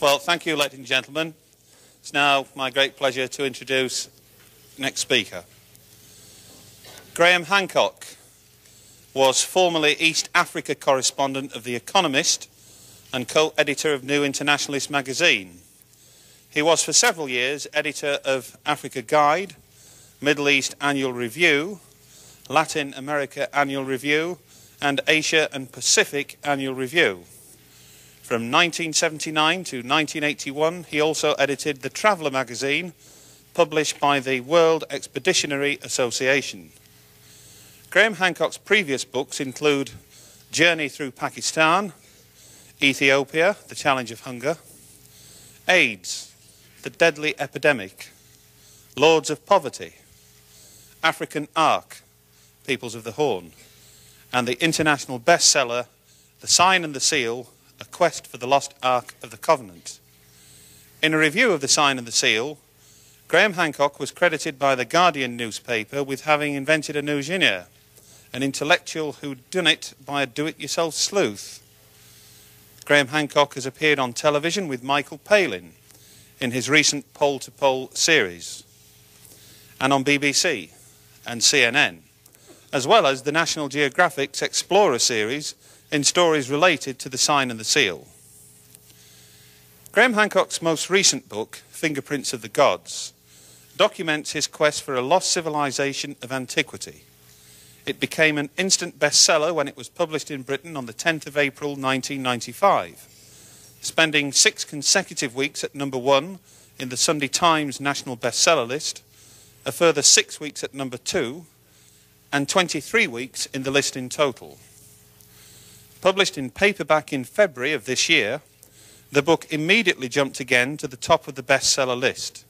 Well, thank you, ladies and gentlemen. It's now my great pleasure to introduce the next speaker. Graham Hancock was formerly East Africa correspondent of The Economist and co-editor of New Internationalist magazine. He was for several years editor of Africa Guide, Middle East Annual Review, Latin America Annual Review, and Asia and Pacific Annual Review. From 1979 to 1981, he also edited the Traveller magazine, published by the World Expeditionary Association. Graham Hancock's previous books include Journey Through Pakistan, Ethiopia, The Challenge of Hunger, AIDS, The Deadly Epidemic, Lords of Poverty, African Ark, Peoples of the Horn, and the international bestseller, The Sign and the Seal, A Quest for the Lost Ark of the Covenant. In a review of The Sign and the Seal, Graham Hancock was credited by the Guardian newspaper with having invented a new genre, an intellectual who'd done it by a do-it-yourself sleuth. Graham Hancock has appeared on television with Michael Palin in his recent Pole to Pole series, and on BBC and CNN, as well as the National Geographic's Explorer series in stories related to The Sign and the Seal. Graham Hancock's most recent book, Fingerprints of the Gods, documents his quest for a lost civilization of antiquity. It became an instant bestseller when it was published in Britain on the 10th of April 1995, spending 6 consecutive weeks at #1 in the Sunday Times National Bestseller list, a further 6 weeks at #2, and 23 weeks in the list in total. Published in paperback in February of this year, the book immediately jumped again to the top of the bestseller list.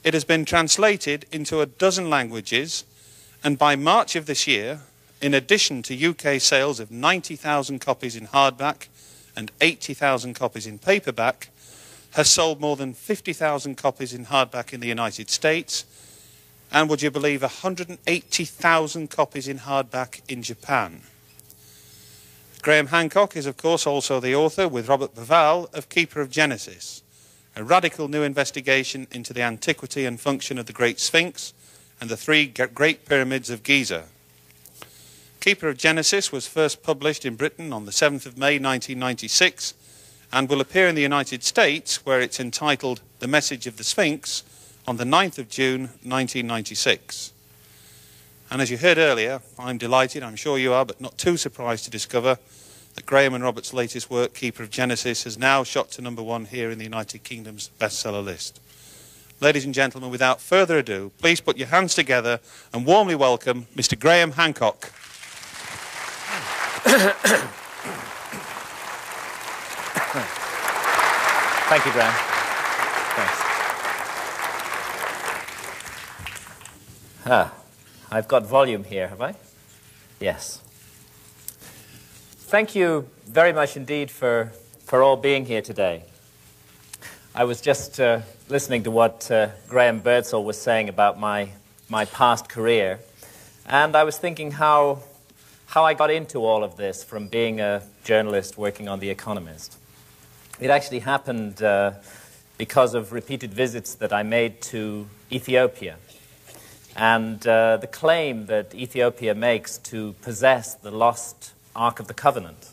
It has been translated into a dozen languages, and by March of this year, in addition to UK sales of 90,000 copies in hardback and 80,000 copies in paperback, has sold more than 50,000 copies in hardback in the United States, and would you believe 180,000 copies in hardback in Japan. Graham Hancock is, of course, also the author, with Robert Bauval, of Keeper of Genesis, a radical new investigation into the antiquity and function of the Great Sphinx and the 3 Great Pyramids of Giza. Keeper of Genesis was first published in Britain on the 7th of May 1996 and will appear in the United States, where it's entitled The Message of the Sphinx, on the 9th of June 1996. And as you heard earlier, I'm delighted, I'm sure you are, but not too surprised to discover that Graham and Robert's latest work, Keeper of Genesis, has now shot to #1 here in the United Kingdom's bestseller list. Ladies and gentlemen, without further ado, please put your hands together and warmly welcome Mr. Graham Hancock. Thank you, Graham. Thanks. I've got volume here, have I? Yes. Thank you very much indeed for all being here today. I was just listening to what Graham Birdsall was saying about my past career, and I was thinking how I got into all of this from being a journalist working on The Economist. It actually happened because of repeated visits that I made to Ethiopia, and the claim that Ethiopia makes to possess the lost Ark of the Covenant.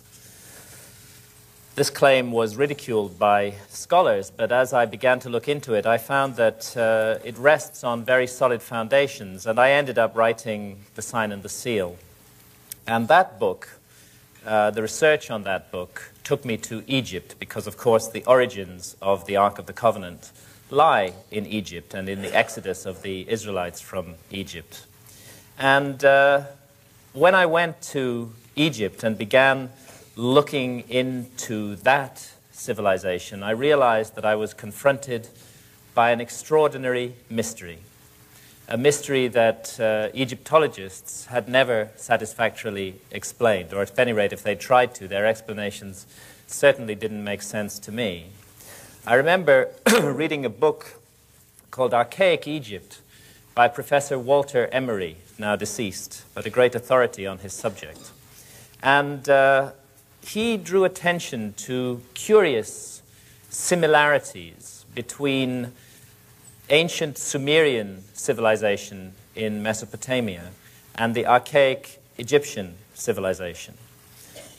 This claim was ridiculed by scholars, but as I began to look into it, I found that it rests on very solid foundations, and I ended up writing The Sign and the Seal. And that book, the research on that book, took me to Egypt, because, of course, the origins of the Ark of the Covenant lie in Egypt and in the exodus of the Israelites from Egypt. And when I went to Egypt and began looking into that civilization, I realized that I was confronted by an extraordinary mystery, a mystery that Egyptologists had never satisfactorily explained, or at any rate, if they tried to, their explanations certainly didn't make sense to me. I remember reading a book called Archaic Egypt by Professor Walter Emery, now deceased, but a great authority on his subject. And he drew attention to curious similarities between ancient Sumerian civilization in Mesopotamia and the archaic Egyptian civilization.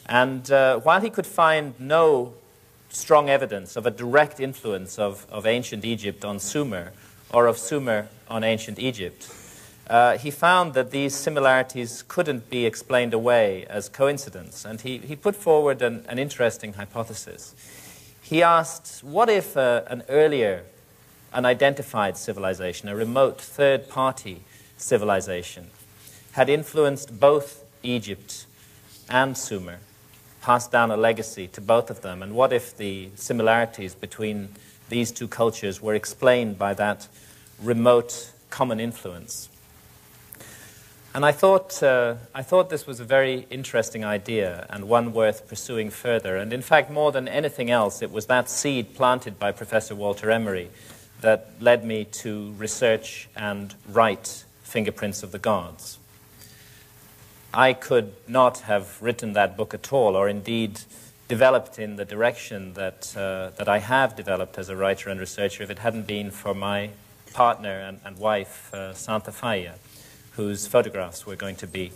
And while he could find no strong evidence of a direct influence of ancient Egypt on Sumer or of Sumer on ancient Egypt, he found that these similarities couldn't be explained away as coincidence, and he put forward an interesting hypothesis. He asked, what if an earlier unidentified civilization, a remote third-party civilization, had influenced both Egypt and Sumer, passed down a legacy to both of them, and what if the similarities between these two cultures were explained by that remote common influence? And I thought this was a very interesting idea and one worth pursuing further. And in fact, more than anything else, it was that seed planted by Professor Walter Emery that led me to research and write Fingerprints of the Gods. I could not have written that book at all, or indeed developed in the direction that I have developed as a writer and researcher, if it hadn't been for my partner and wife, Santa Faya, whose photographs we're going to be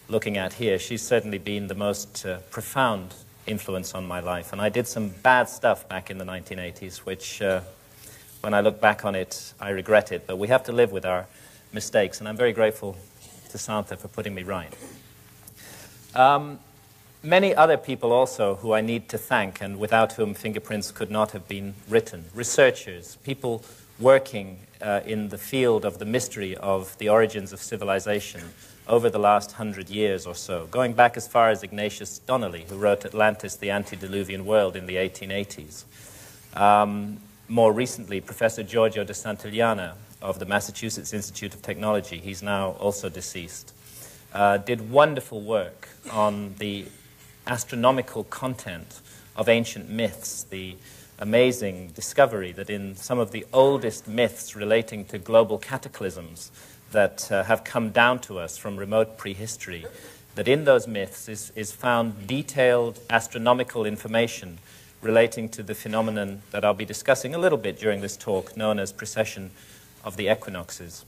looking at here. She's certainly been the most profound influence on my life. And I did some bad stuff back in the 1980s, which, when I look back on it, I regret it. But we have to live with our mistakes, and I'm very grateful to Santa for putting me right. Many other people also who I need to thank, and without whom Fingerprints could not have been written. Researchers, people working in the field of the mystery of the origins of civilization over the last 100 years or so, going back as far as Ignatius Donnelly, who wrote Atlantis, the Antediluvian World in the 1880s. More recently, Professor Giorgio de Santillana of the Massachusetts Institute of Technology, he's now also deceased, did wonderful work on the astronomical content of ancient myths, the amazing discovery that in some of the oldest myths relating to global cataclysms that have come down to us from remote prehistory, that in those myths is found detailed astronomical information relating to the phenomenon that I'll be discussing a little bit during this talk, known as precession of the equinoxes.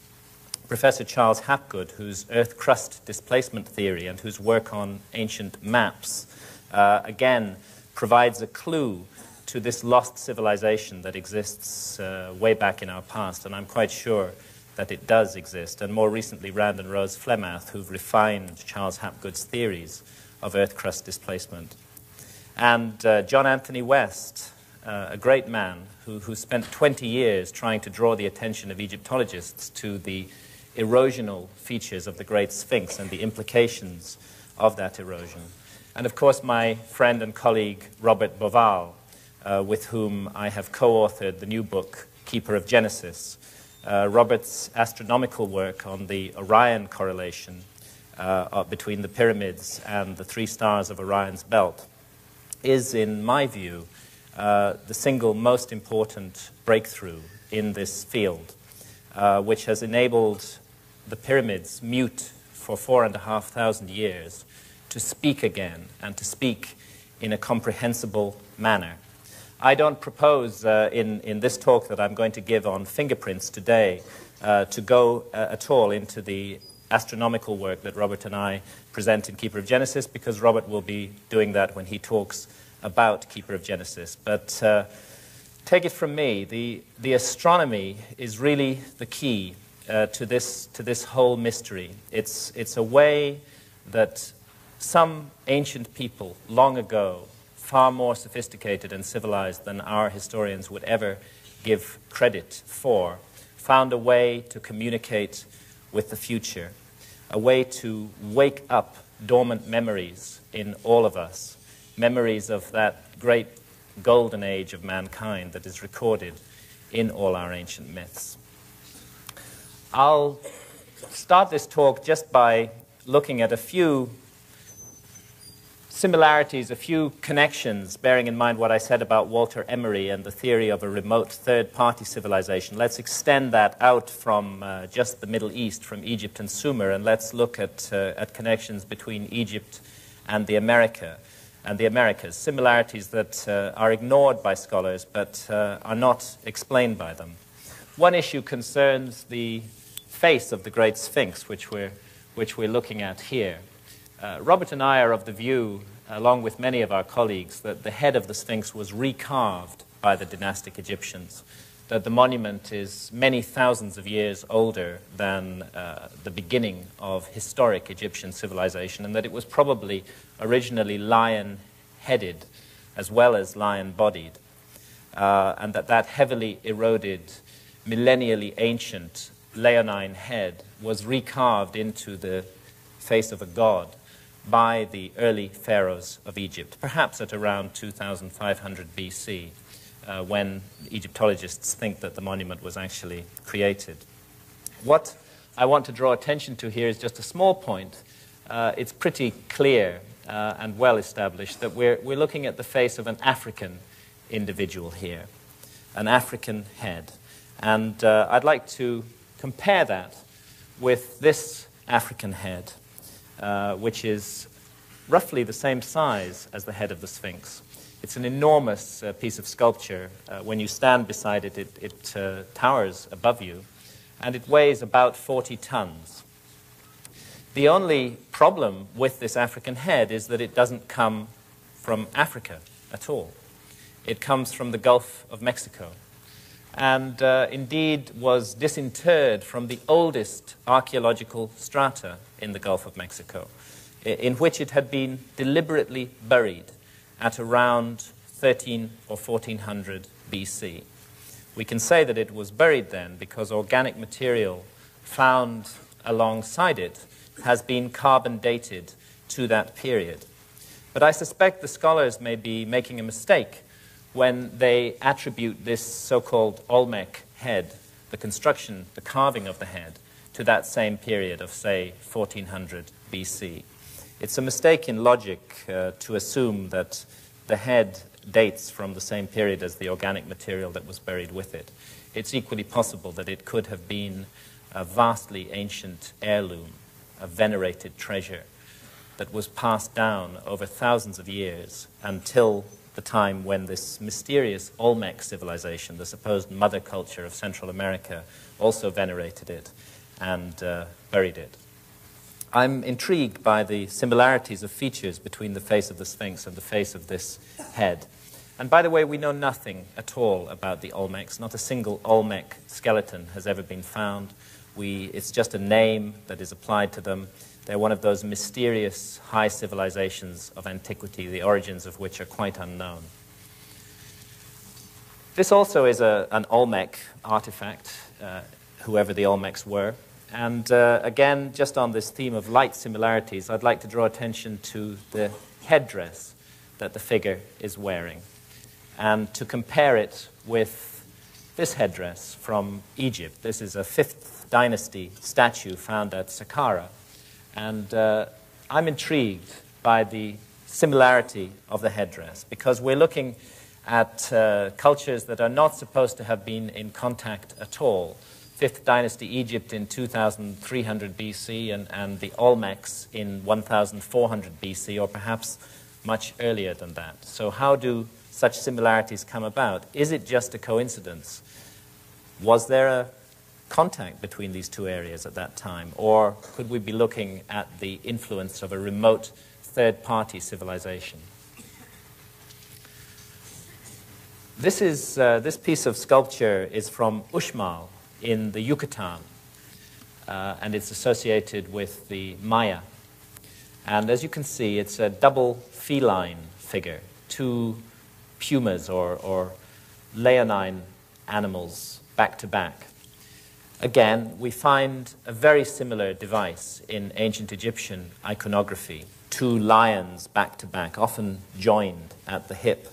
Professor Charles Hapgood, whose Earth crust displacement theory and whose work on ancient maps, again, provides a clue to this lost civilization that exists way back in our past, and I'm quite sure that it does exist. And more recently, Rand and Rose Flemath, who've refined Charles Hapgood's theories of Earth crust displacement. And John Anthony West, a great man who spent 20 years trying to draw the attention of Egyptologists to the erosional features of the Great Sphinx and the implications of that erosion. And of course, my friend and colleague, Robert Boval, with whom I have co-authored the new book, Keeper of Genesis. Robert's astronomical work on the Orion correlation between the pyramids and the three stars of Orion's belt is, in my view, the single most important breakthrough in this field, which has enabled the pyramids, mute for 4,500 years, to speak again and to speak in a comprehensible manner. I don't propose in this talk that I'm going to give on fingerprints today to go at all into the astronomical work that Robert and I present in Keeper of Genesis, because Robert will be doing that when he talks about Keeper of Genesis. But take it from me, the astronomy is really the key to this whole mystery. It's a way that some ancient people long ago, far more sophisticated and civilized than our historians would ever give credit for, found a way to communicate with the future, a way to wake up dormant memories in all of us, memories of that great golden age of mankind that is recorded in all our ancient myths. I'll start this talk just by looking at a few similarities, a few connections, bearing in mind what I said about Walter Emery and the theory of a remote third-party civilization. Let's extend that out from just the Middle East, from Egypt and Sumer, and let's look at connections between Egypt and the America. and the Americas, similarities that are ignored by scholars but are not explained by them. One issue concerns the face of the Great Sphinx, which we're looking at here. Robert and I are of the view, along with many of our colleagues, that the head of the Sphinx was recarved by the dynastic Egyptians, that the monument is many thousands of years older than the beginning of historic Egyptian civilization, and that it was probably originally lion-headed as well as lion-bodied, and that heavily eroded, millennially ancient leonine head was recarved into the face of a god by the early pharaohs of Egypt, perhaps at around 2500 BC. When Egyptologists think that the monument was actually created. What I want to draw attention to here is just a small point. It's pretty clear and well established that we're looking at the face of an African individual here, an African head. And I'd like to compare that with this African head, which is roughly the same size as the head of the Sphinx. It's an enormous piece of sculpture. When you stand beside it, it towers above you, and it weighs about 40 tons. The only problem with this African head is that it doesn't come from Africa at all. It comes from the Gulf of Mexico, and indeed was disinterred from the oldest archaeological strata in the Gulf of Mexico, in which it had been deliberately buried at around 13 or 1400 BC. We can say that it was buried then because organic material found alongside it has been carbon dated to that period. But I suspect the scholars may be making a mistake when they attribute this so-called Olmec head, the construction, the carving of the head, to that same period of, say, 1400 BC. It's a mistake in logic to assume that the head dates from the same period as the organic material that was buried with it. It's equally possible that it could have been a vastly ancient heirloom, a venerated treasure that was passed down over thousands of years until the time when this mysterious Olmec civilization, the supposed mother culture of Central America, also venerated it and buried it. I'm intrigued by the similarities of features between the face of the Sphinx and the face of this head. And by the way, we know nothing at all about the Olmecs. Not a single Olmec skeleton has ever been found. It's just a name that is applied to them. They're one of those mysterious high civilizations of antiquity, the origins of which are quite unknown. This also is an Olmec artifact, whoever the Olmecs were. And again, just on this theme of light similarities, I'd like to draw attention to the headdress that the figure is wearing, and to compare it with this headdress from Egypt. This is a 5th dynasty statue found at Saqqara, and I'm intrigued by the similarity of the headdress, because we're looking at cultures that are not supposed to have been in contact at all. 5th dynasty Egypt in 2300 BC and the Olmecs in 1400 BC, or perhaps much earlier than that. So how do such similarities come about? Is it just a coincidence? Was there a contact between these two areas at that time? Or could we be looking at the influence of a remote third-party civilization? This piece of sculpture is from Uxmal in the Yucatan, and it's associated with the Maya. And as you can see, it's a double feline figure, two pumas or leonine animals back to back. Again, we find a very similar device in ancient Egyptian iconography, two lions back to back, often joined at the hip,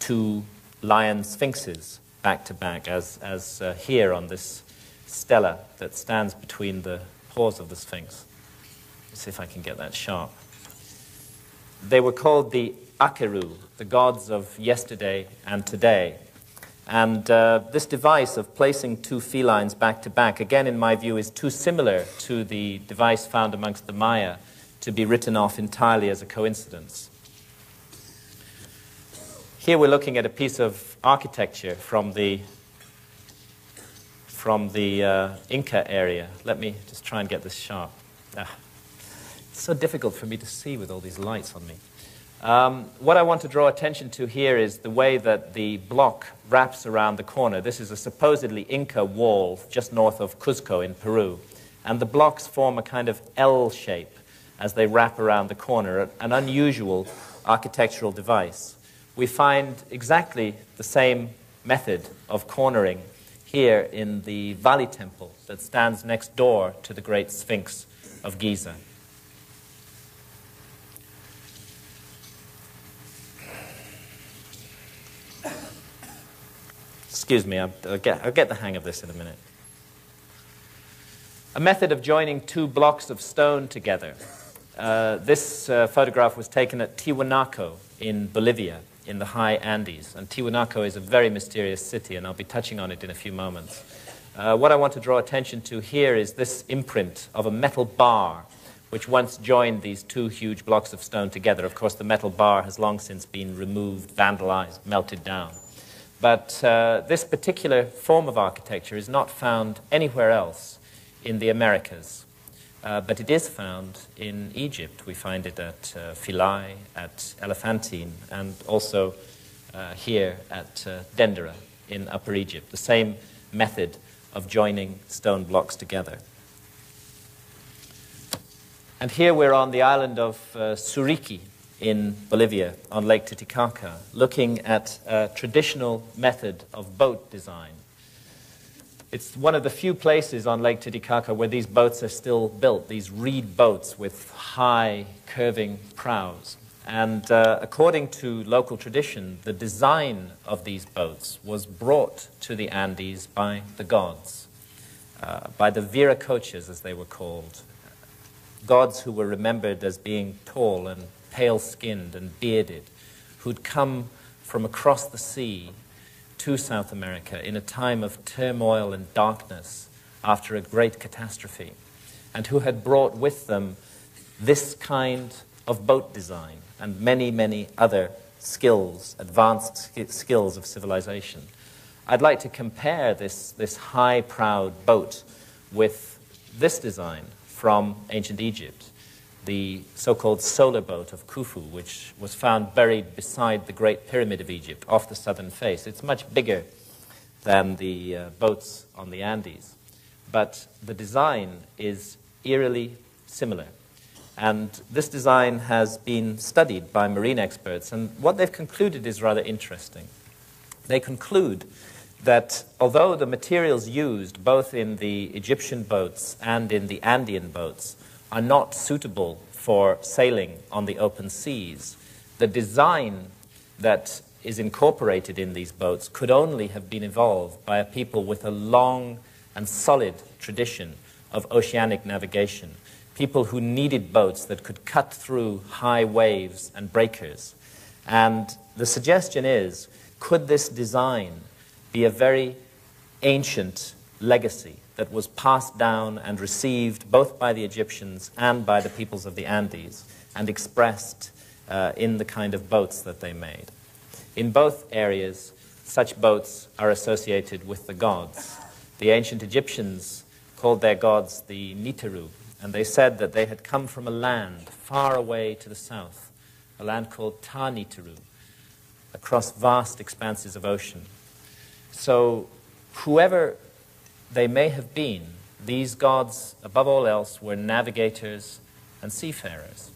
two lion sphinxes back to back, as here on this stela that stands between the paws of the Sphinx. Let's see if I can get that sharp. They were called the Akeru, the gods of yesterday and today. And this device of placing two felines back to back, again, in my view, is too similar to the device found amongst the Maya to be written off entirely as a coincidence. Here we're looking at a piece of architecture from the Inca area. Let me just try and get this sharp. It's so difficult for me to see with all these lights on me. What I want to draw attention to here is the way that the block wraps around the corner. This is a supposedly Inca wall just north of Cuzco in Peru. And the blocks form a kind of L shape as they wrap around the corner, an unusual architectural device. We find exactly the same method of cornering here in the Valley Temple that stands next door to the Great Sphinx of Giza. Excuse me, I'll get the hang of this in a minute. A method of joining two blocks of stone together. This photograph was taken at Tiwanaku in Bolivia, in the high Andes. And Tiwanaku is a very mysterious city, and I'll be touching on it in a few moments. What I want to draw attention to here is this imprint of a metal bar, which once joined these two huge blocks of stone together. Of course, the metal bar has long since been removed, vandalized, melted down. But this particular form of architecture is not found anywhere else in the Americas. But it is found in Egypt. We find it at Philae, at Elephantine, and also here at Dendera in Upper Egypt. The same method of joining stone blocks together. And here we're on the island of Suriqui in Bolivia, on Lake Titicaca, looking at a traditional method of boat design. It's one of the few places on Lake Titicaca where these boats are still built, these reed boats with high, curving prows. And according to local tradition, the design of these boats was brought to the Andes by the gods, by the viracochas, as they were called, gods who were remembered as being tall and pale-skinned and bearded, who'd come from across the sea to South America in a time of turmoil and darkness after a great catastrophe, and who had brought with them this kind of boat design and many, many other skills, advanced skills of civilization. I'd like to compare this high-prowed boat with this design from ancient Egypt, the so-called solar boat of Khufu, which was found buried beside the Great Pyramid of Egypt off the southern face. It's much bigger than the boats on the Andes, but the design is eerily similar. And this design has been studied by marine experts, and what they've concluded is rather interesting. They conclude that although the materials used both in the Egyptian boats and in the Andean boats are not suitable for sailing on the open seas, the design that is incorporated in these boats could only have been evolved by a people with a long and solid tradition of oceanic navigation, people who needed boats that could cut through high waves and breakers. And the suggestion is, could this design be a very ancient legacy that was passed down and received both by the Egyptians and by the peoples of the Andes and expressed in the kind of boats that they made? In both areas, such boats are associated with the gods. The ancient Egyptians called their gods the Niteru, and they said that they had come from a land far away to the south, a land called Ta-Niteru, across vast expanses of ocean. So whoever they may have been, these gods, above all else, were navigators and seafarers.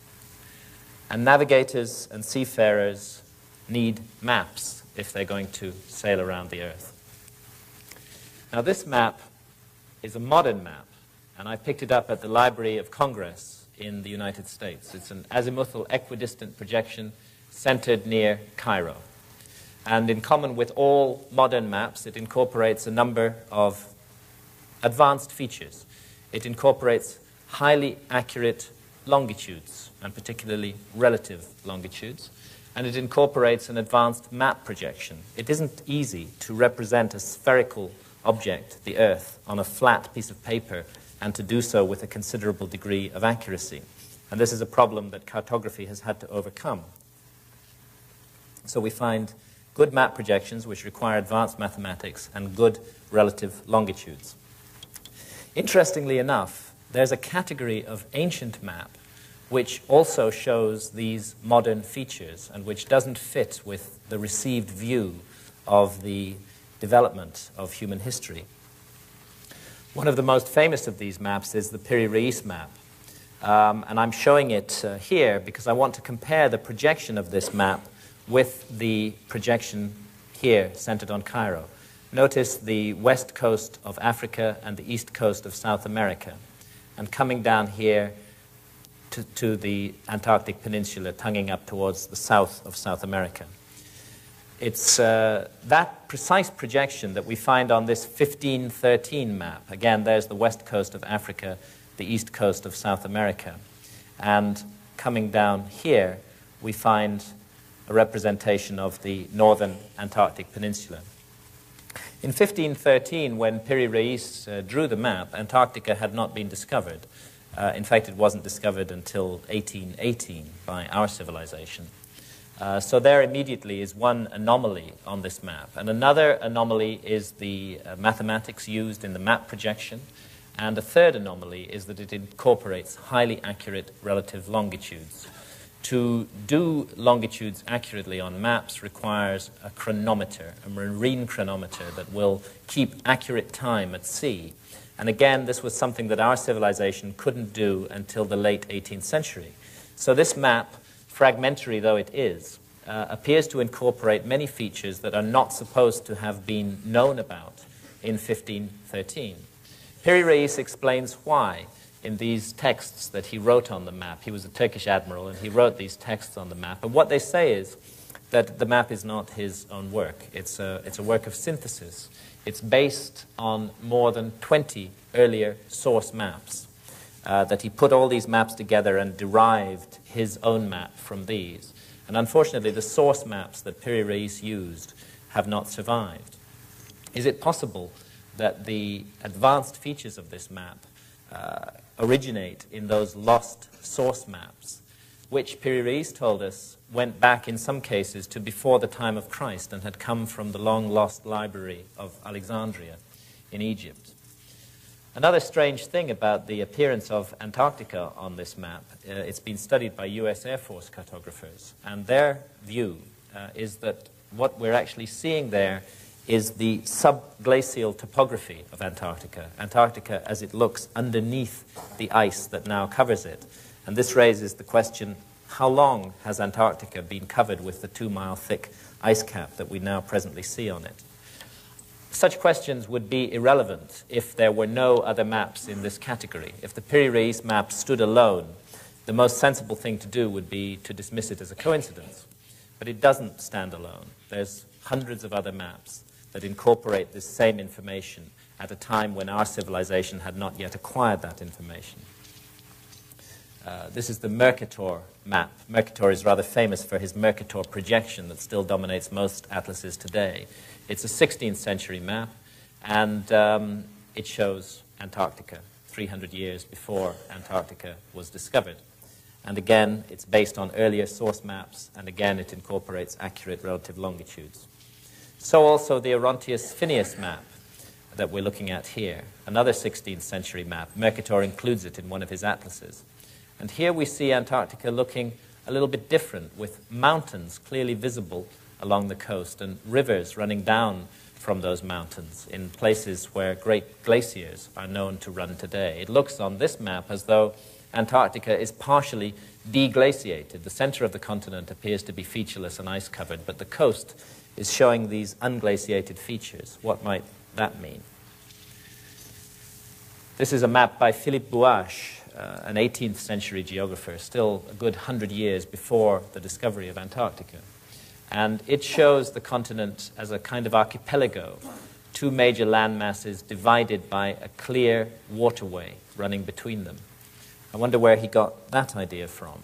And navigators and seafarers need maps if they're going to sail around the earth. Now, this map is a modern map, and I picked it up at the Library of Congress in the United States. It's an azimuthal equidistant projection centered near Cairo. And in common with all modern maps, it incorporates a number of advanced features. It incorporates highly accurate longitudes, and particularly relative longitudes. And it incorporates an advanced map projection. It isn't easy to represent a spherical object, the Earth, on a flat piece of paper, and to do so with a considerable degree of accuracy. And this is a problem that cartography has had to overcome. So we find good map projections which require advanced mathematics, and good relative longitudes. Interestingly enough, there's a category of ancient map which also shows these modern features and which doesn't fit with the received view of the development of human history. One of the most famous of these maps is the Piri-Reis map. And I'm showing it here because I want to compare the projection of this map with the projection here centered on Cairo. Notice the west coast of Africa and the east coast of South America, and coming down here to the Antarctic Peninsula, tonguing up towards the south of South America. It's that precise projection that we find on this 1513 map. Again, there's the west coast of Africa, the east coast of South America. And coming down here, we find a representation of the northern Antarctic Peninsula. In 1513, when Piri-Reis drew the map, Antarctica had not been discovered. In fact, it wasn't discovered until 1818 by our civilization. So there immediately is one anomaly on this map. And another anomaly is the mathematics used in the map projection. And a third anomaly is that it incorporates highly accurate relative longitudes. To do longitudes accurately on maps requires a chronometer, a marine chronometer that will keep accurate time at sea. And again, this was something that our civilization couldn't do until the late 18th century. So this map, fragmentary though it is, appears to incorporate many features that are not supposed to have been known about in 1513. Piri-Reis explains why in these texts that he wrote on the map. He was a Turkish admiral, and he wrote these texts on the map. And what they say is that the map is not his own work. It's a work of synthesis. It's based on more than 20 earlier source maps, that he put all these maps together and derived his own map from these. And unfortunately, the source maps that Piri-Reis used have not survived. Is it possible that the advanced features of this map originate in those lost source maps, which Piri-Reis told us went back in some cases to before the time of Christ and had come from the long-lost library of Alexandria in Egypt? Another strange thing about the appearance of Antarctica on this map, it's been studied by US Air Force cartographers, and their view is that what we're actually seeing there is the subglacial topography of Antarctica, Antarctica as it looks underneath the ice that now covers it. And this raises the question, how long has Antarctica been covered with the 2-mile thick ice cap that we now presently see on it? Such questions would be irrelevant if there were no other maps in this category. If the Piri-Reis map stood alone, the most sensible thing to do would be to dismiss it as a coincidence. But it doesn't stand alone. There's hundreds of other maps that incorporate this same information at a time when our civilization had not yet acquired that information. This is the Mercator map. Mercator is rather famous for his Mercator projection that still dominates most atlases today. It's a 16th century map, and it shows Antarctica 300 years before Antarctica was discovered. And again, it's based on earlier source maps, and again, it incorporates accurate relative longitudes. So also the Orontius Phineus map that we're looking at here, another 16th century map. Mercator includes it in one of his atlases. And here we see Antarctica looking a little bit different, with mountains clearly visible along the coast and rivers running down from those mountains in places where great glaciers are known to run today. It looks on this map as though Antarctica is partially deglaciated. The center of the continent appears to be featureless and ice-covered, but the coast is showing these unglaciated features. What might that mean? This is a map by Philippe Bouache, an 18th century geographer, still a good 100 years before the discovery of Antarctica. And it shows the continent as a kind of archipelago, 2 major land masses divided by a clear waterway running between them. I wonder where he got that idea from.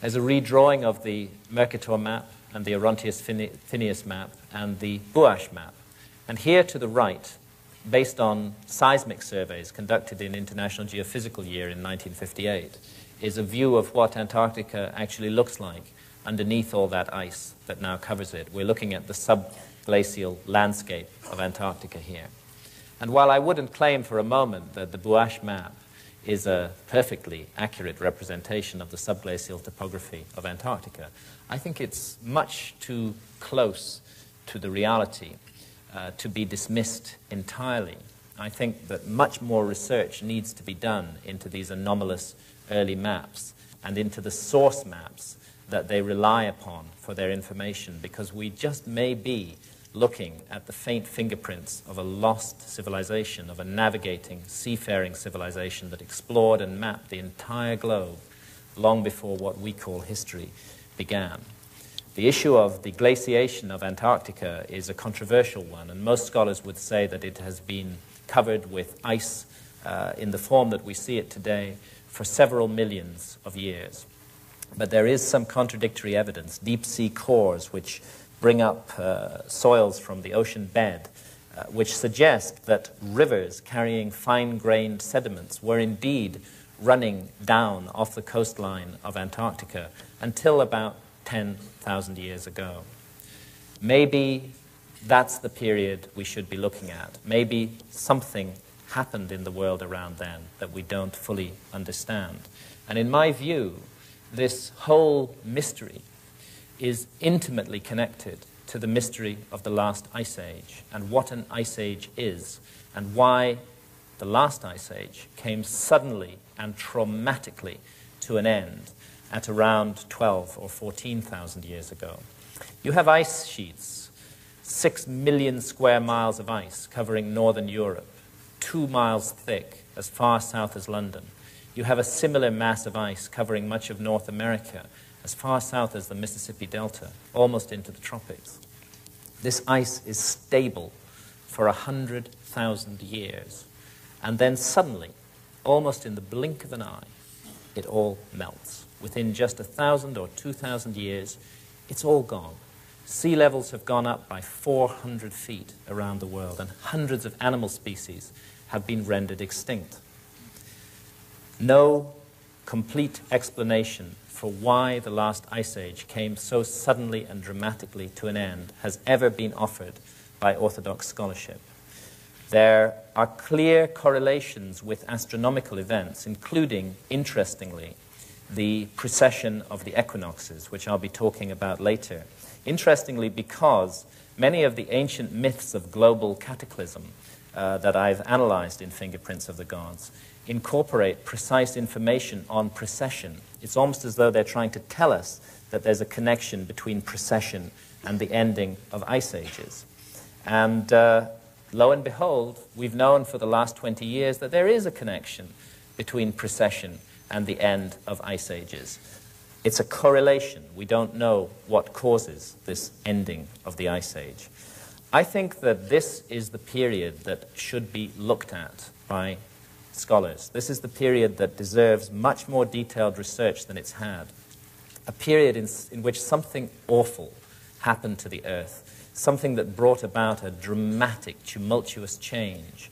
There's a redrawing of the Mercator map and the Orontius Phineus map and the Bouache map. And here to the right, based on seismic surveys conducted in International Geophysical Year in 1958, is a view of what Antarctica actually looks like underneath all that ice that now covers it. We're looking at the subglacial landscape of Antarctica here. And while I wouldn't claim for a moment that the Buache map is a perfectly accurate representation of the subglacial topography of Antarctica, I think it's much too close to the reality to be dismissed entirely. I think that much more research needs to be done into these anomalous early maps and into the source maps that they rely upon for their information, because we just may be looking at the faint fingerprints of a lost civilization, of a navigating, seafaring civilization that explored and mapped the entire globe long before what we call history began. The issue of the glaciation of Antarctica is a controversial one, and most scholars would say that it has been covered with ice in the form that we see it today for several millions of years. But there is some contradictory evidence, deep-sea cores which bring up soils from the ocean bed, which suggest that rivers carrying fine-grained sediments were indeed running down off the coastline of Antarctica until about 10,000 years ago. Maybe that's the period we should be looking at. Maybe something happened in the world around then that we don't fully understand. And in my view, this whole mystery is intimately connected to the mystery of the last ice age and what an ice age is, and why the last ice age came suddenly and traumatically to an end at around 12 or 14,000 years ago. You have ice sheets, 6 million square miles of ice covering northern Europe, 2 miles thick, as far south as London. You have a similar mass of ice covering much of North America, as far south as the Mississippi Delta, almost into the tropics. This ice is stable for 100,000 years. And then suddenly, almost in the blink of an eye, it all melts. Within just 1,000 or 2,000 years, it's all gone. Sea levels have gone up by 400 feet around the world, and hundreds of animal species have been rendered extinct. No complete explanation for why the last ice age came so suddenly and dramatically to an end has ever been offered by orthodox scholarship. There are clear correlations with astronomical events, including, interestingly, the precession of the equinoxes, which I'll be talking about later. Interestingly, because many of the ancient myths of global cataclysm that I've analyzed in Fingerprints of the Gods incorporate precise information on precession. It's almost as though they're trying to tell us that there's a connection between precession and the ending of ice ages. And lo and behold, we've known for the last 20 years that there is a connection between precession and the end of ice ages. It's a correlation. We don't know what causes this ending of the ice age. I think that this is the period that should be looked at by scholars. This is the period that deserves much more detailed research than it's had. A period in which something awful happened to the Earth, something that brought about a dramatic, tumultuous change.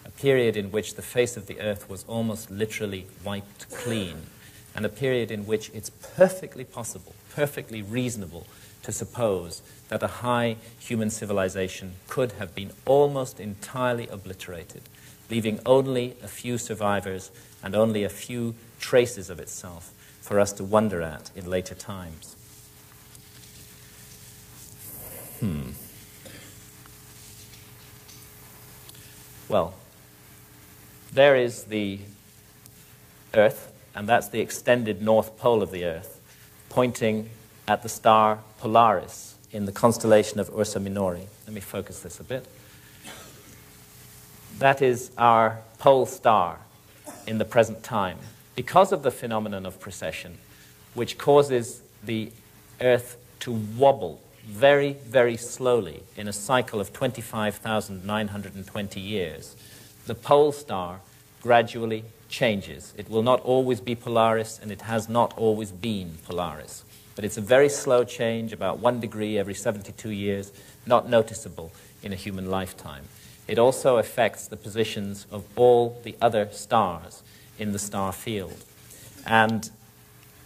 A period in which the face of the Earth was almost literally wiped clean, and a period in which it's perfectly possible, perfectly reasonable to suppose that a high human civilization could have been almost entirely obliterated, leaving only a few survivors and only a few traces of itself for us to wonder at in later times. Well, there is the Earth, and that's the extended north pole of the Earth, pointing at the star Polaris in the constellation of Ursa Minori. Let me focus this a bit. That is our pole star in the present time, because of the phenomenon of precession, which causes the Earth to wobble very, very slowly in a cycle of 25,920 years. The pole star gradually changes. It will not always be Polaris, and it has not always been Polaris. But it's a very slow change, about 1 degree every 72 years, not noticeable in a human lifetime. It also affects the positions of all the other stars in the star field. And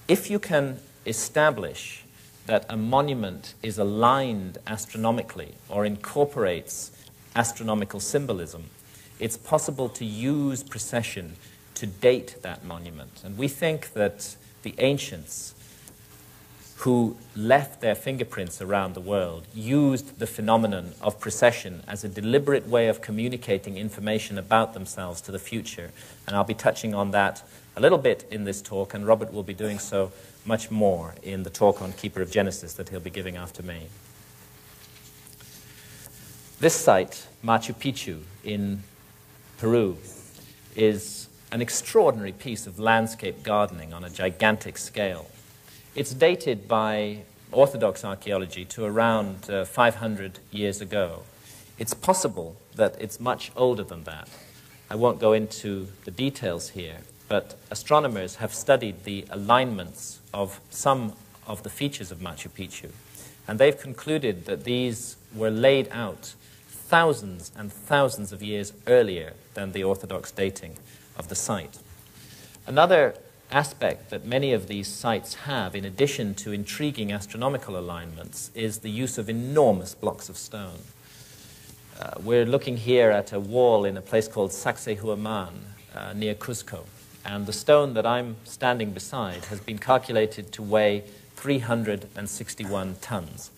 if you can establish that a monument is aligned astronomically or incorporates astronomical symbolism, it's possible to use precession to date that monument. And we think that the ancients who left their fingerprints around the world used the phenomenon of precession as a deliberate way of communicating information about themselves to the future. And I'll be touching on that a little bit in this talk, and Robert will be doing so much more in the talk on Keeper of Genesis that he'll be giving after me. This site, Machu Picchu in Peru, is an extraordinary piece of landscape gardening on a gigantic scale. It's dated by Orthodox archaeology to around 500 years ago. It's possible that it's much older than that. I won't go into the details here, but astronomers have studied the alignments of some of the features of Machu Picchu, and they've concluded that these were laid out thousands and thousands of years earlier than the Orthodox dating of the site. Another aspect that many of these sites have, in addition to intriguing astronomical alignments, is the use of enormous blocks of stone. We're looking here at a wall in a place called Sacsayhuaman near Cuzco, and the stone that I'm standing beside has been calculated to weigh 361 tons.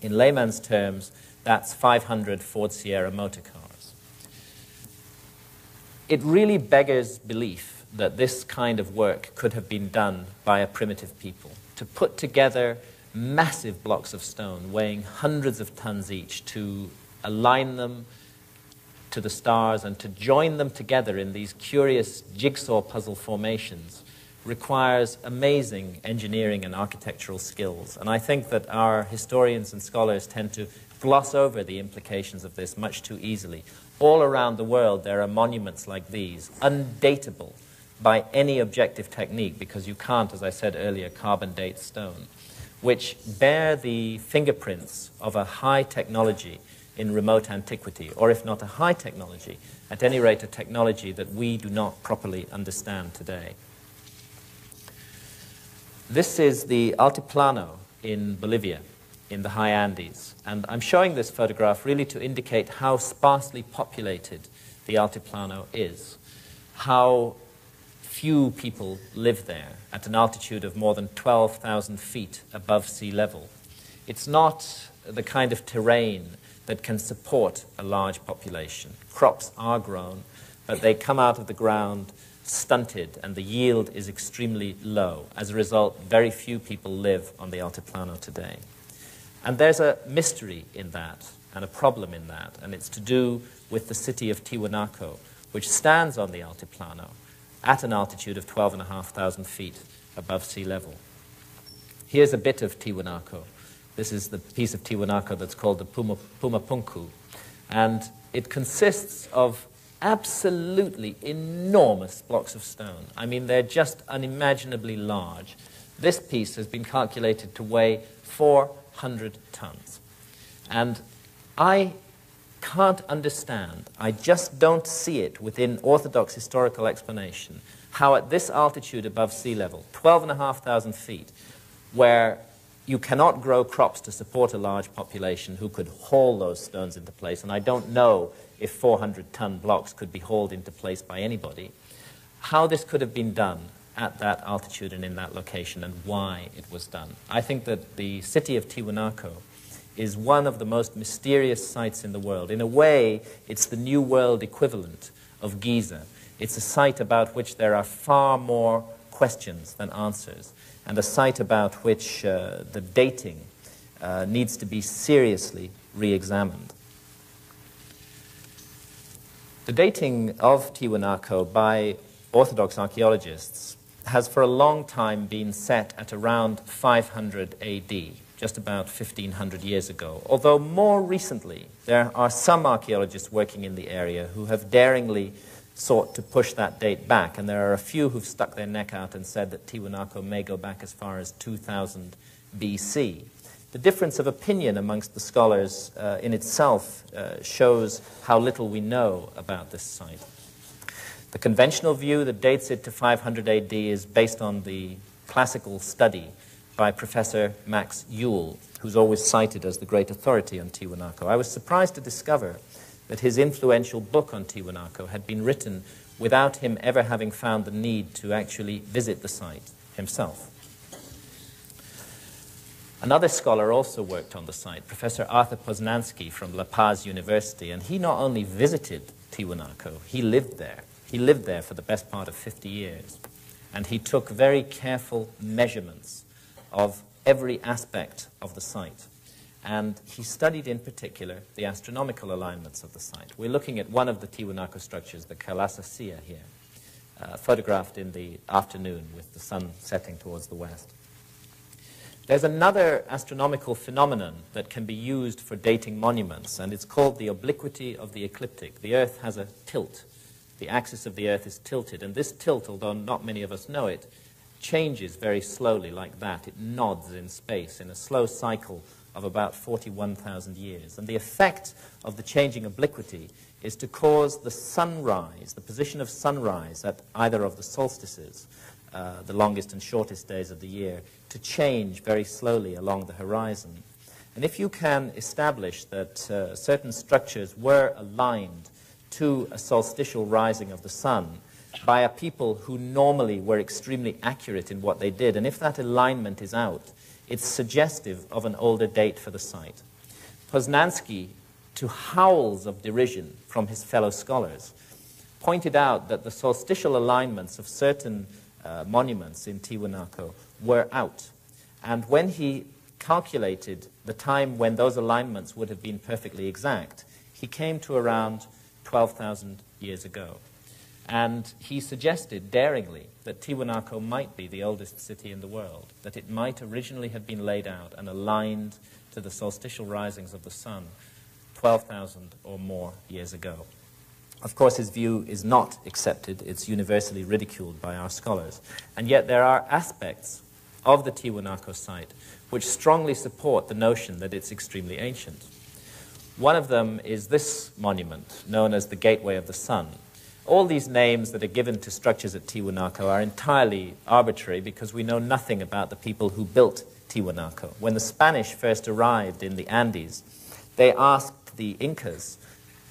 In layman's terms, that's 500 Ford Sierra motor cars. It really beggars belief that this kind of work could have been done by a primitive people, to put together massive blocks of stone weighing hundreds of tons each, to align them to the stars and to join them together in these curious jigsaw puzzle formations requires amazing engineering and architectural skills. And I think that our historians and scholars tend to gloss over the implications of this much too easily. All around the world there are monuments like these, undateable by any objective technique, because you can't, as I said earlier, carbon date stone, which bear the fingerprints of a high technology in remote antiquity, or if not a high technology, at any rate a technology that we do not properly understand today. This is the Altiplano in Bolivia, in the high Andes, and I'm showing this photograph really to indicate how sparsely populated the Altiplano is, how few people live there at an altitude of more than 12,000 feet above sea level. It's not the kind of terrain that can support a large population. Crops are grown, but they come out of the ground stunted, and the yield is extremely low. As a result, very few people live on the Altiplano today. And there's a mystery in that, and a problem in that, and it's to do with the city of Tiwanaku, which stands on the Altiplano at an altitude of 12,500 feet above sea level. Here's a bit of Tiwanaku. This is the piece of Tiwanaku that's called the Pumapunku, and it consists of absolutely enormous blocks of stone. I mean, they're just unimaginably large. This piece has been calculated to weigh 400 tons. And I can't understand, I just don't see it within Orthodox historical explanation, how at this altitude above sea level, 12,500 feet, where you cannot grow crops to support a large population who could haul those stones into place, and I don't know if 400-ton blocks could be hauled into place by anybody, how this could have been done at that altitude and in that location, and why it was done. I think that the city of Tiwanaku is one of the most mysterious sites in the world. In a way, it's the New World equivalent of Giza. It's a site about which there are far more questions than answers, and a site about which the dating needs to be seriously re-examined. The dating of Tiwanaku by Orthodox archaeologists has for a long time been set at around 500 AD, just about 1,500 years ago. Although more recently, there are some archaeologists working in the area who have daringly sought to push that date back, and there are a few who've stuck their neck out and said that Tiwanaku may go back as far as 2000 BC. The difference of opinion amongst the scholars in itself shows how little we know about this site. The conventional view that dates it to 500 AD is based on the classical study by Professor Max Ewell, who's always cited as the great authority on Tiwanaku. I was surprised to discover that his influential book on Tiwanaku had been written without him ever having found the need to actually visit the site himself. Another scholar also worked on the site, Professor Arthur Poznański from La Paz University, and he not only visited Tiwanaku, he lived there. He lived there for the best part of 50 years, and he took very careful measurements of every aspect of the site. And he studied in particular the astronomical alignments of the site. We're looking at one of the Tiwanaku structures, the Kalasasea here, photographed in the afternoon with the sun setting towards the west. There's another astronomical phenomenon that can be used for dating monuments, and it's called the obliquity of the ecliptic. The Earth has a tilt. The axis of the Earth is tilted, and this tilt, although not many of us know it, changes very slowly like that. It nods in space in a slow cycle of about 41,000 years. And the effect of the changing obliquity is to cause the sunrise, the position of sunrise at either of the solstices, the longest and shortest days of the year, to change very slowly along the horizon. And if you can establish that certain structures were aligned to a solstitial rising of the sun by a people who normally were extremely accurate in what they did, and if that alignment is out, it's suggestive of an older date for the site. Poznański, to howls of derision from his fellow scholars, pointed out that the solstitial alignments of certain monuments in Tiwanaku were out. And when he calculated the time when those alignments would have been perfectly exact, he came to around 12,000 years ago. And he suggested daringly that Tiwanaku might be the oldest city in the world, that it might originally have been laid out and aligned to the solstitial risings of the sun 12,000 or more years ago. Of course, his view is not accepted. It's universally ridiculed by our scholars. And yet there are aspects of the Tiwanaku site which strongly support the notion that it's extremely ancient. One of them is this monument, known as the Gateway of the Sun. All these names that are given to structures at Tiwanaku are entirely arbitrary because we know nothing about the people who built Tiwanaku. When the Spanish first arrived in the Andes, they asked the Incas,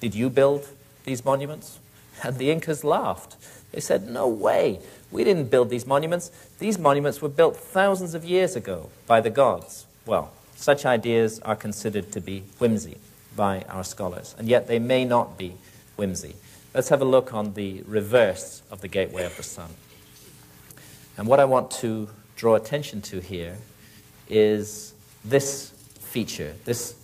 "Did you build these monuments?" And the Incas laughed. They said, "No way, we didn't build these monuments. These monuments were built thousands of years ago by the gods." Well, such ideas are considered to be whimsy by our scholars, and yet they may not be whimsy. Let's have a look on the reverse of the Gateway of the Sun. And what I want to draw attention to here is this feature, this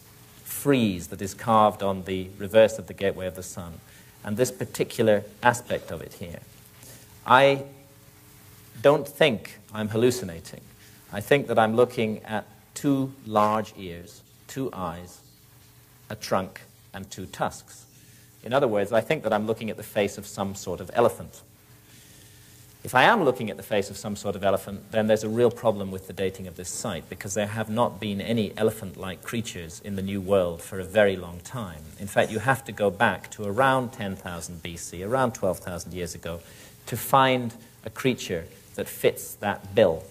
frieze that is carved on the reverse of the Gateway of the Sun, and this particular aspect of it here. I don't think I'm hallucinating. I think that I'm looking at two large ears, two eyes, a trunk, and two tusks. In other words, I think that I'm looking at the face of some sort of elephant. If I am looking at the face of some sort of elephant, then there's a real problem with the dating of this site, because there have not been any elephant-like creatures in the New World for a very long time. In fact, you have to go back to around 10,000 BC, around 12,000 years ago, to find a creature that fits that bill.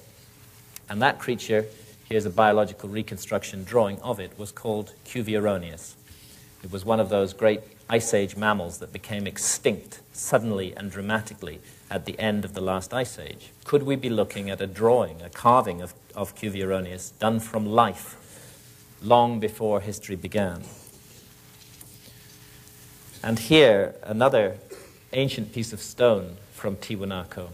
And that creature, here's a biological reconstruction drawing of it, was called Cuvier. It was one of those great Ice Age mammals that became extinct suddenly and dramatically at the end of the last Ice Age. Could we be looking at a drawing, a carving of Cuvier done from life long before history began? And here, another ancient piece of stone from Tiwanaku.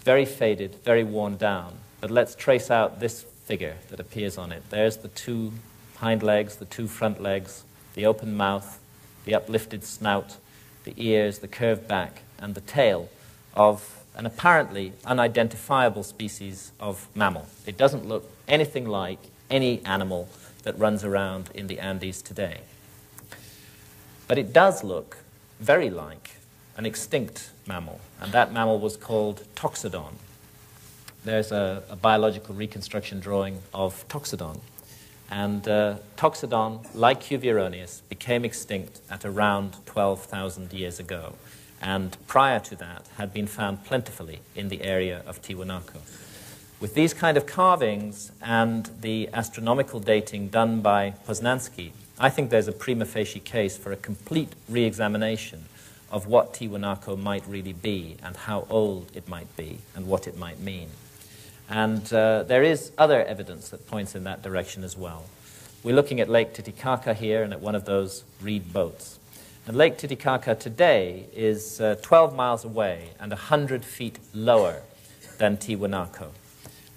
Very faded, very worn down, but let's trace out this figure that appears on it. There's the two hind legs, the two front legs, the open mouth, the uplifted snout, the ears, the curved back, and the tail of an apparently unidentifiable species of mammal. It doesn't look anything like any animal that runs around in the Andes today. But it does look very like an extinct mammal, and that mammal was called Toxodon. There's a biological reconstruction drawing of Toxodon. And Toxodon, like Cuvier, became extinct at around 12,000 years ago, and prior to that had been found plentifully in the area of Tiwanaku. With these kind of carvings and the astronomical dating done by Poznański, I think there's a prima facie case for a complete re-examination of what Tiwanaku might really be and how old it might be and what it might mean. And there is other evidence that points in that direction as well. We're looking at Lake Titicaca here and at one of those reed boats. And Lake Titicaca today is 12 miles away and 100 feet lower than Tiwanaku.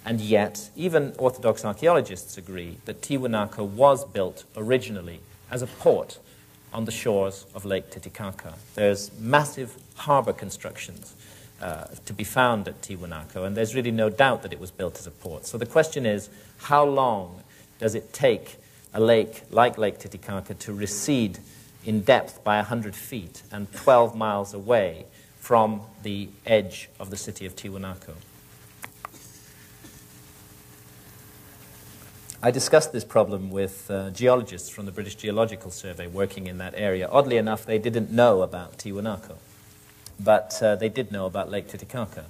And yet, even Orthodox archaeologists agree that Tiwanaku was built originally as a port on the shores of Lake Titicaca. There's massive harbor constructions to be found at Tiwanaku, and there's really no doubt that it was built as a port. So the question is, how long does it take a lake like Lake Titicaca to recede in depth by 100 feet and 12 miles away from the edge of the city of Tiwanaku? I discussed this problem with geologists from the British Geological Survey working in that area. Oddly enough, they didn't know about Tiwanaku, but they did know about Lake Titicaca.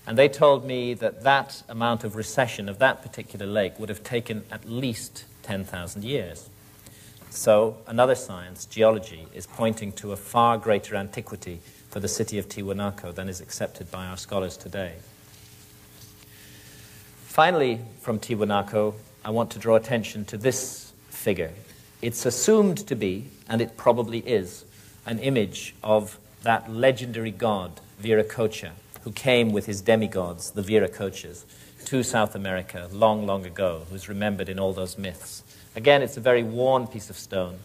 And they told me that that amount of recession of that particular lake would have taken at least 10,000 years. So another science, geology, is pointing to a far greater antiquity for the city of Tiwanaku than is accepted by our scholars today. Finally, from Tiwanaku, I want to draw attention to this figure. It's assumed to be, and it probably is, an image of that legendary god, Viracocha, who came with his demigods, the Viracochas, to South America long, long ago, who's remembered in all those myths. Again, it's a very worn piece of stone,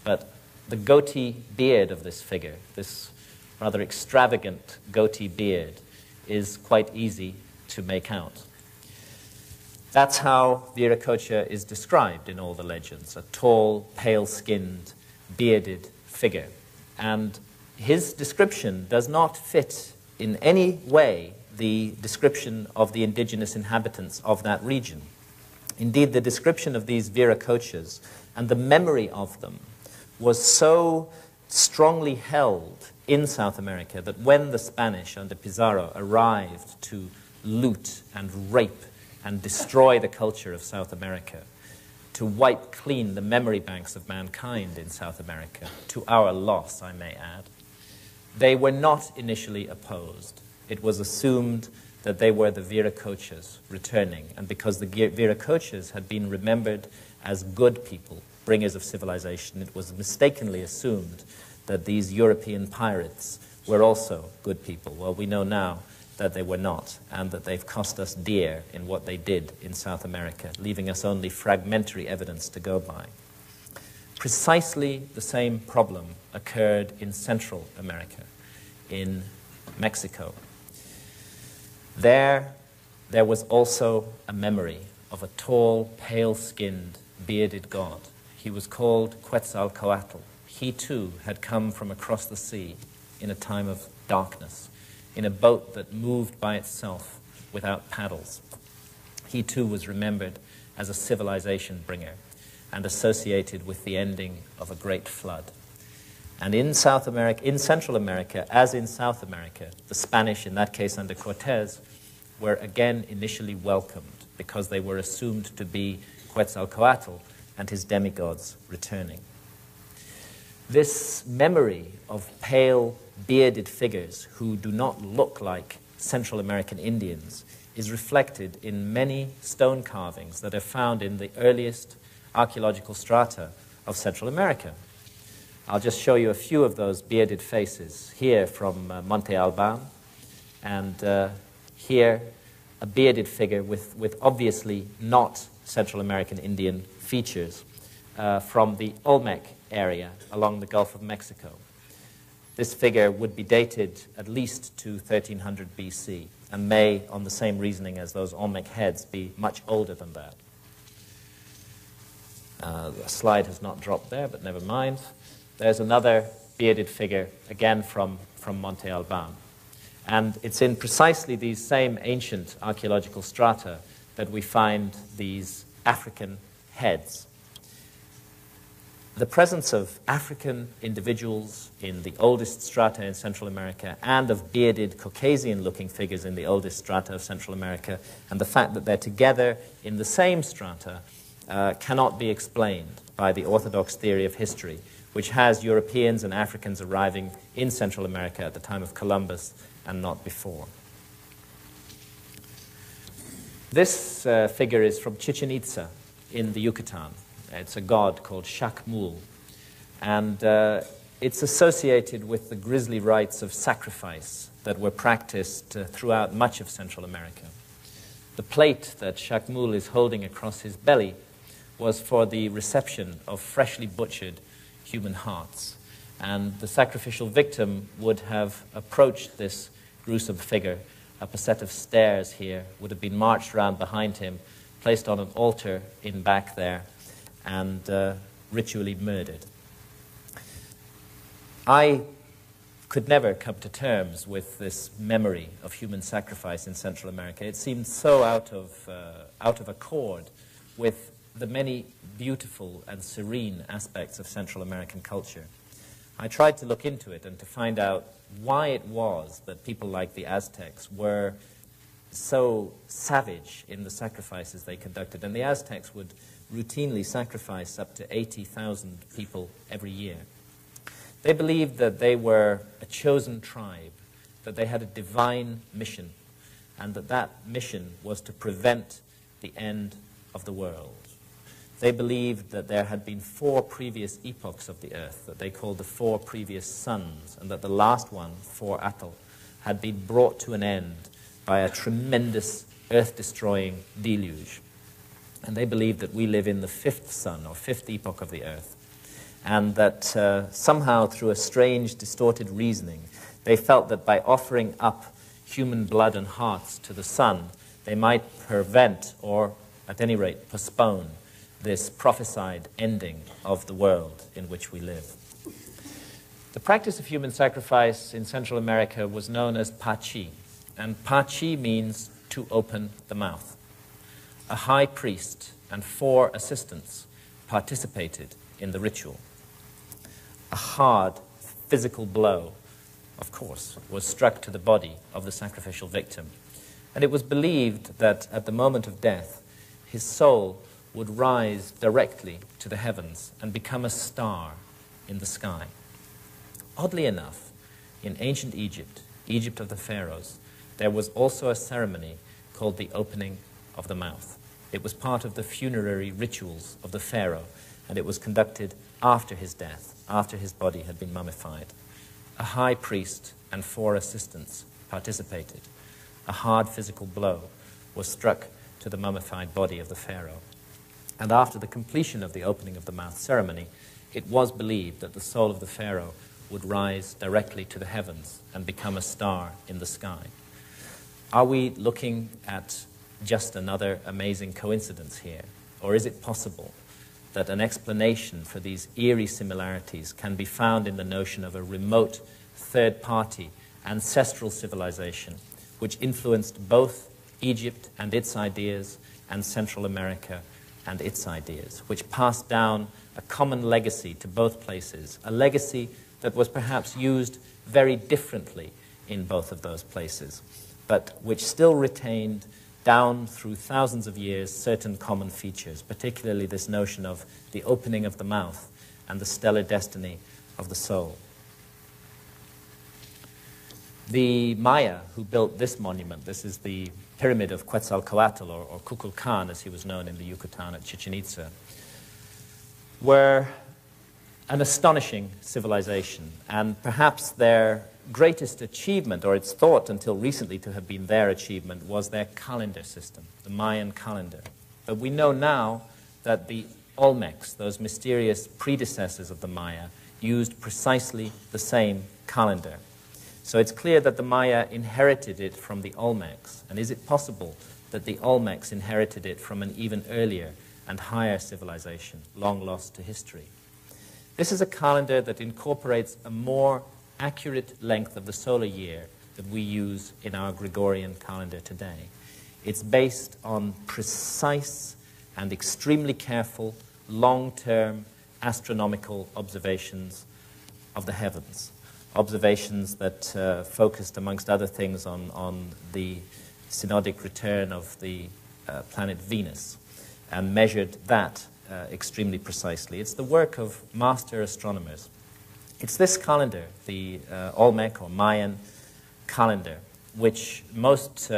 but the goatee beard of this figure, this rather extravagant goatee beard, is quite easy to make out. That's how Viracocha is described in all the legends, a tall, pale-skinned, bearded figure. And his description does not fit in any way the description of the indigenous inhabitants of that region. Indeed, the description of these Viracochas and the memory of them was so strongly held in South America that when the Spanish under Pizarro arrived to loot and rape and destroy the culture of South America, to wipe clean the memory banks of mankind in South America, to our loss, I may add, they were not initially opposed. It was assumed that they were the Viracochas returning, and because the Viracochas had been remembered as good people, bringers of civilization, it was mistakenly assumed that these European pirates were also good people. Well, we know now that they were not, and that they've cost us dear in what they did in South America, leaving us only fragmentary evidence to go by. Precisely the same problem occurred in Central America, in Mexico. There was also a memory of a tall, pale-skinned, bearded god. He was called Quetzalcoatl. He too had come from across the sea in a time of darkness, in a boat that moved by itself without paddles. He too was remembered as a civilization bringer and associated with the ending of a great flood. And in South America, in Central America, as in South America, the Spanish, in that case under Cortés, were again initially welcomed because they were assumed to be Quetzalcoatl and his demigods returning. This memory of pale, bearded figures who do not look like Central American Indians is reflected in many stone carvings that are found in the earliest archaeological strata of Central America. I'll just show you a few of those bearded faces. Here from Monte Alban, and here a bearded figure with obviously not Central American Indian features from the Olmec area along the Gulf of Mexico. This figure would be dated at least to 1300 BC and may, on the same reasoning as those Olmec heads, be much older than that. The slide has not dropped there, but never mind. There's another bearded figure, again from Monte Alban. And it's in precisely these same ancient archaeological strata that we find these African heads. the presence of African individuals in the oldest strata in Central America and of bearded Caucasian-looking figures in the oldest strata of Central America, and the fact that they're together in the same strata cannot be explained by the orthodox theory of history, which has Europeans and Africans arriving in Central America at the time of Columbus and not before. This figure is from Chichen Itza in the Yucatan. It's a god called Shakmul, and it's associated with the grisly rites of sacrifice that were practiced throughout much of Central America. The plate that Shakmul is holding across his belly was for the reception of freshly butchered human hearts, and the sacrificial victim would have approached this gruesome figure up a set of stairs here, would have been marched around behind him, placed on an altar in back there, and ritually murdered. I could never come to terms with this memory of human sacrifice in Central America. It seemed so out of accord with the many beautiful and serene aspects of Central American culture. I tried to look into it and to find out why it was that people like the Aztecs were so savage in the sacrifices they conducted. And the Aztecs would routinely sacrifice up to 80,000 people every year. They believed that they were a chosen tribe, that they had a divine mission, and that that mission was to prevent the end of the world. They believed that there had been 4 previous epochs of the earth that they called the 4 previous suns, and that the last one, 4 Atl, had been brought to an end by a tremendous earth-destroying deluge. And they believed that we live in the 5th sun, or 5th epoch of the earth, and that somehow through a strange, distorted reasoning, they felt that by offering up human blood and hearts to the sun, they might prevent, or at any rate postpone, this prophesied ending of the world in which we live. The practice of human sacrifice in Central America was known as pachi, and pachi means to open the mouth. A high priest and 4 assistants participated in the ritual. A hard physical blow, of course, was struck to the body of the sacrificial victim, and it was believed that at the moment of death, his soul would rise directly to the heavens and become a star in the sky. Oddly enough, in ancient Egypt, Egypt of the pharaohs, there was also a ceremony called the opening of the mouth. It was part of the funerary rituals of the pharaoh, and it was conducted after his death, after his body had been mummified. A high priest and 4 assistants participated. A hard physical blow was struck to the mummified body of the pharaoh. And after the completion of the opening of the mouth ceremony, it was believed that the soul of the pharaoh would rise directly to the heavens and become a star in the sky. Are we looking at just another amazing coincidence here? Or is it possible that an explanation for these eerie similarities can be found in the notion of a remote, third-party, ancestral civilization which influenced both Egypt and its ideas and Central America and its ideas, which passed down a common legacy to both places, a legacy that was perhaps used very differently in both of those places, but which still retained down through thousands of years certain common features, particularly this notion of the opening of the mouth and the stellar destiny of the soul. The Maya who built this monument, this is the pyramid of Quetzalcoatl, or Kukulkan as he was known in the Yucatan at Chichen Itza, were an astonishing civilization, and perhaps their greatest achievement, or it's thought until recently to have been their achievement, was their calendar system, the Mayan calendar. But we know now that the Olmecs, those mysterious predecessors of the Maya, used precisely the same calendar. So it's clear that the Maya inherited it from the Olmecs. And is it possible that the Olmecs inherited it from an even earlier and higher civilization, long lost to history? This is a calendar that incorporates a more accurate length of the solar year that we use in our Gregorian calendar today. It's based on precise and extremely careful, long-term astronomical observations of the heavens, observations that focused, amongst other things, on the synodic return of the planet Venus, and measured that extremely precisely. It's the work of master astronomers. It's this calendar, the Olmec or Mayan calendar, which most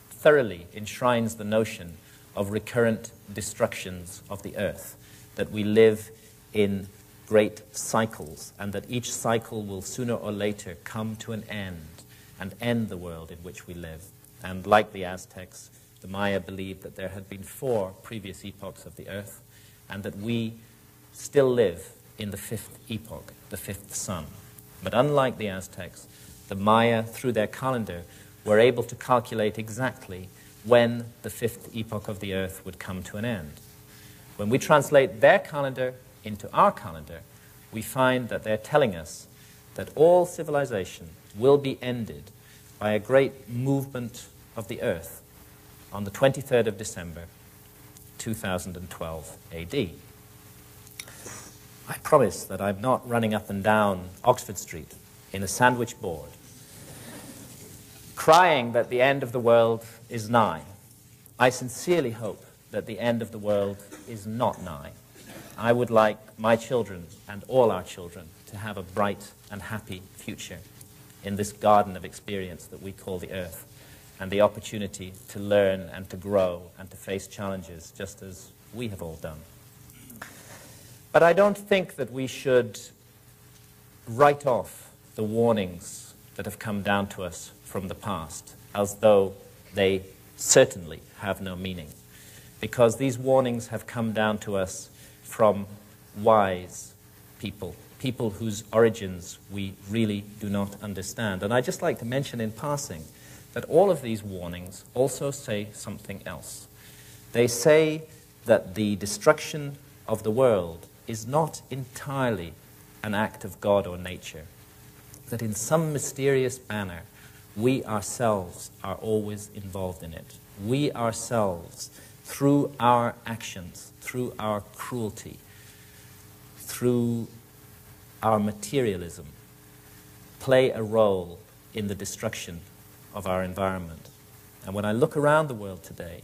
thoroughly enshrines the notion of recurrent destructions of the earth, that we live in great cycles, and that each cycle will sooner or later come to an end and end the world in which we live. And like the Aztecs, the Maya believed that there had been 4 previous epochs of the earth, and that we still live in the 5th epoch, the 5th sun. But unlike the Aztecs, the Maya, through their calendar, were able to calculate exactly when the 5th epoch of the earth would come to an end. When we translate their calendar into our calendar, we find that they're telling us that all civilization will be ended by a great movement of the earth on the 23rd of December, 2012 AD. I promise that I'm not running up and down Oxford Street in a sandwich board, crying that the end of the world is nigh. I sincerely hope that the end of the world is not nigh. I would like my children and all our children to have a bright and happy future in this garden of experience that we call the earth, and the opportunity to learn and to grow and to face challenges just as we have all done. But I don't think that we should write off the warnings that have come down to us from the past as though they certainly have no meaning, because these warnings have come down to us from wise people, people whose origins we really do not understand. And I'd just like to mention in passing that all of these warnings also say something else. They say that the destruction of the world is not entirely an act of God or nature, that in some mysterious manner we ourselves are always involved in it. We ourselves, through our actions, through our cruelty, through our materialism, play a role in the destruction of our environment. And when I look around the world today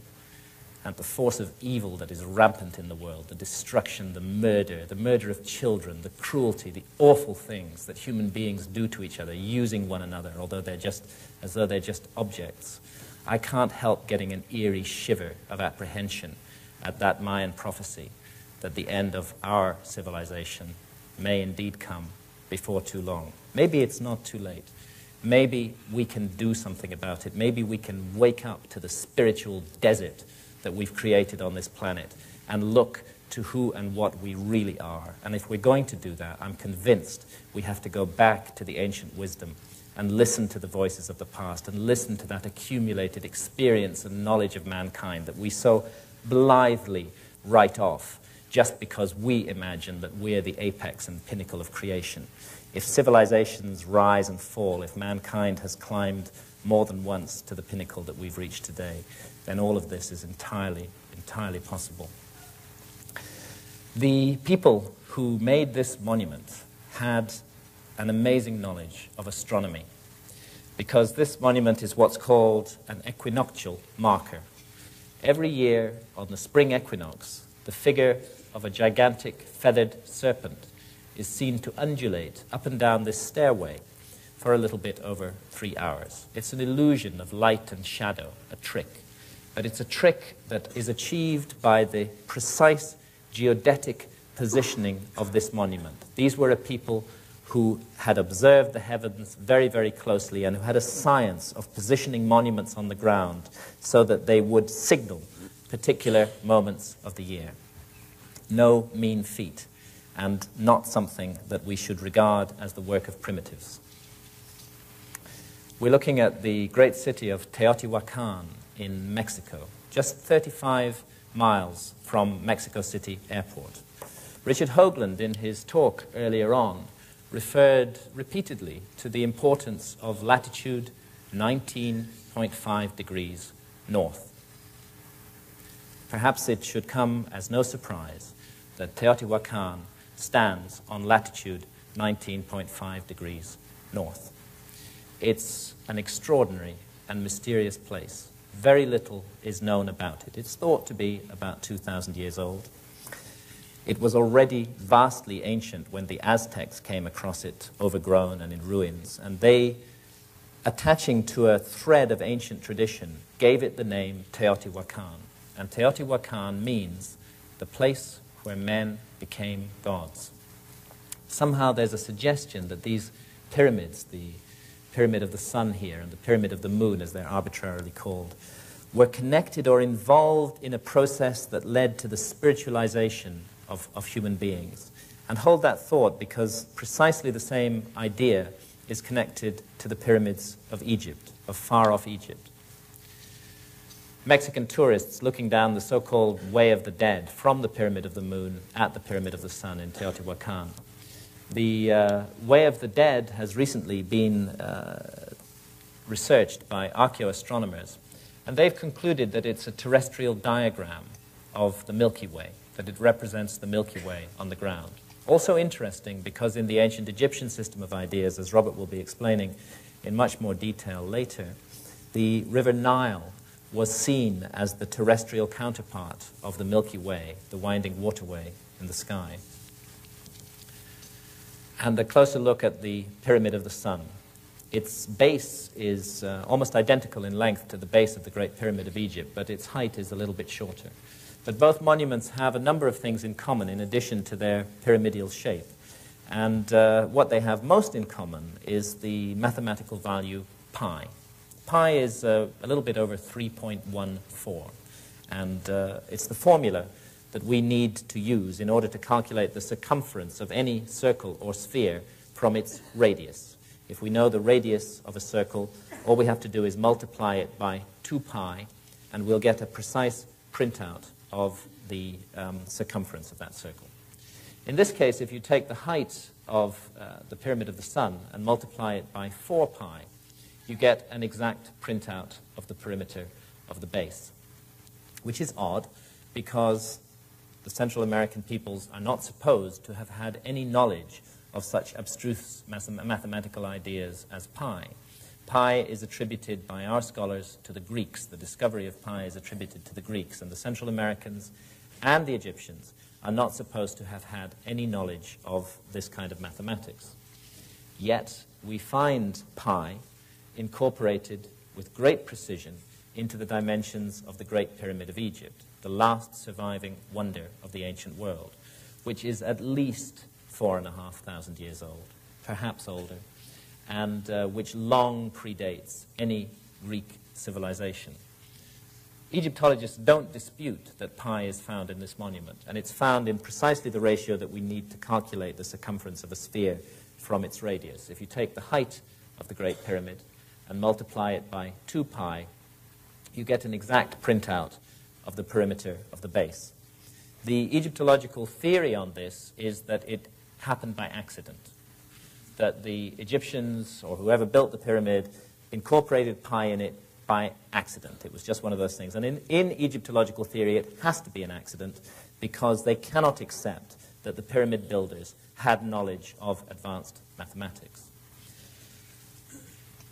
at the force of evil that is rampant in the world, the destruction, the murder of children, the cruelty, the awful things that human beings do to each other, using one another, although as though they're just objects, I can't help getting an eerie shiver of apprehension at that Mayan prophecy that the end of our civilization may indeed come before too long. Maybe it's not too late. Maybe we can do something about it. Maybe we can wake up to the spiritual desert that we've created on this planet and look to who and what we really are. And if we're going to do that, I'm convinced we have to go back to the ancient wisdom and listen to the voices of the past and listen to that accumulated experience and knowledge of mankind that we so blithely write off just because we imagine that we're the apex and pinnacle of creation. If civilizations rise and fall, if mankind has climbed more than once to the pinnacle that we've reached today, then all of this is entirely possible. The people who made this monument had an amazing knowledge of astronomy, because this monument is what's called an equinoctial marker. Every year on the spring equinox, the figure of a gigantic feathered serpent is seen to undulate up and down this stairway for a little bit over 3 hours. It's an illusion of light and shadow, a trick. But it's a trick that is achieved by the precise geodetic positioning of this monument. These were a people who had observed the heavens very, very closely and who had a science of positioning monuments on the ground so that they would signal particular moments of the year. No mean feat, and not something that we should regard as the work of primitives. We're looking at the great city of Teotihuacan in Mexico, just 35 miles from Mexico City Airport. Richard Hoagland, in his talk earlier on, referred repeatedly to the importance of latitude 19.5 degrees north. Perhaps it should come as no surprise that Teotihuacan stands on latitude 19.5 degrees north. It's an extraordinary and mysterious place. Very little is known about it. It's thought to be about 2,000 years old. It was already vastly ancient when the Aztecs came across it, overgrown and in ruins, and they, attaching to a thread of ancient tradition, gave it the name Teotihuacan. And Teotihuacan means the place where men became gods. Somehow there's a suggestion that these pyramids, the Pyramid of the Sun here and the Pyramid of the Moon, as they're arbitrarily called, were connected or involved in a process that led to the spiritualization of human beings. And hold that thought, because precisely the same idea is connected to the pyramids of Egypt, of far-off Egypt. Mexican tourists looking down the so-called Way of the Dead from the Pyramid of the Moon at the Pyramid of the Sun in Teotihuacan. The Way of the Dead has recently been researched by archaeoastronomers, and they've concluded that it's a terrestrial diagram of the Milky Way, that it represents the Milky Way on the ground. Also interesting because in the ancient Egyptian system of ideas, as Robert will be explaining in much more detail later, the River Nile was seen as the terrestrial counterpart of the Milky Way, the winding waterway in the sky. And a closer look at the Pyramid of the Sun. Its base is almost identical in length to the base of the Great Pyramid of Egypt, but its height is a little bit shorter. But both monuments have a number of things in common in addition to their pyramidal shape. And what they have most in common is the mathematical value pi. Pi is a little bit over 3.14. And it's the formula that we need to use in order to calculate the circumference of any circle or sphere from its radius. If we know the radius of a circle, all we have to do is multiply it by 2 pi, and we'll get a precise printout of the circumference of that circle. In this case, if you take the height of the Pyramid of the Sun and multiply it by 4 pi, you get an exact printout of the perimeter of the base, which is odd because the Central American peoples are not supposed to have had any knowledge of such abstruse mathematical ideas as pi. Pi is attributed by our scholars to the Greeks. The discovery of pi is attributed to the Greeks, and the Central Americans and the Egyptians are not supposed to have had any knowledge of this kind of mathematics. Yet we find pi incorporated with great precision into the dimensions of the Great Pyramid of Egypt, the last surviving wonder of the ancient world, which is at least 4,500 years old, perhaps older, and which long predates any Greek civilization. Egyptologists don't dispute that pi is found in this monument, and it's found in precisely the ratio that we need to calculate the circumference of a sphere from its radius. If you take the height of the Great Pyramid and multiply it by 2 pi, you get an exact printout of the perimeter of the base. The Egyptological theory on this is that it happened by accident, that the Egyptians or whoever built the pyramid incorporated pi in it by accident. It was just one of those things. And in Egyptological theory, it has to be an accident because they cannot accept that the pyramid builders had knowledge of advanced mathematics.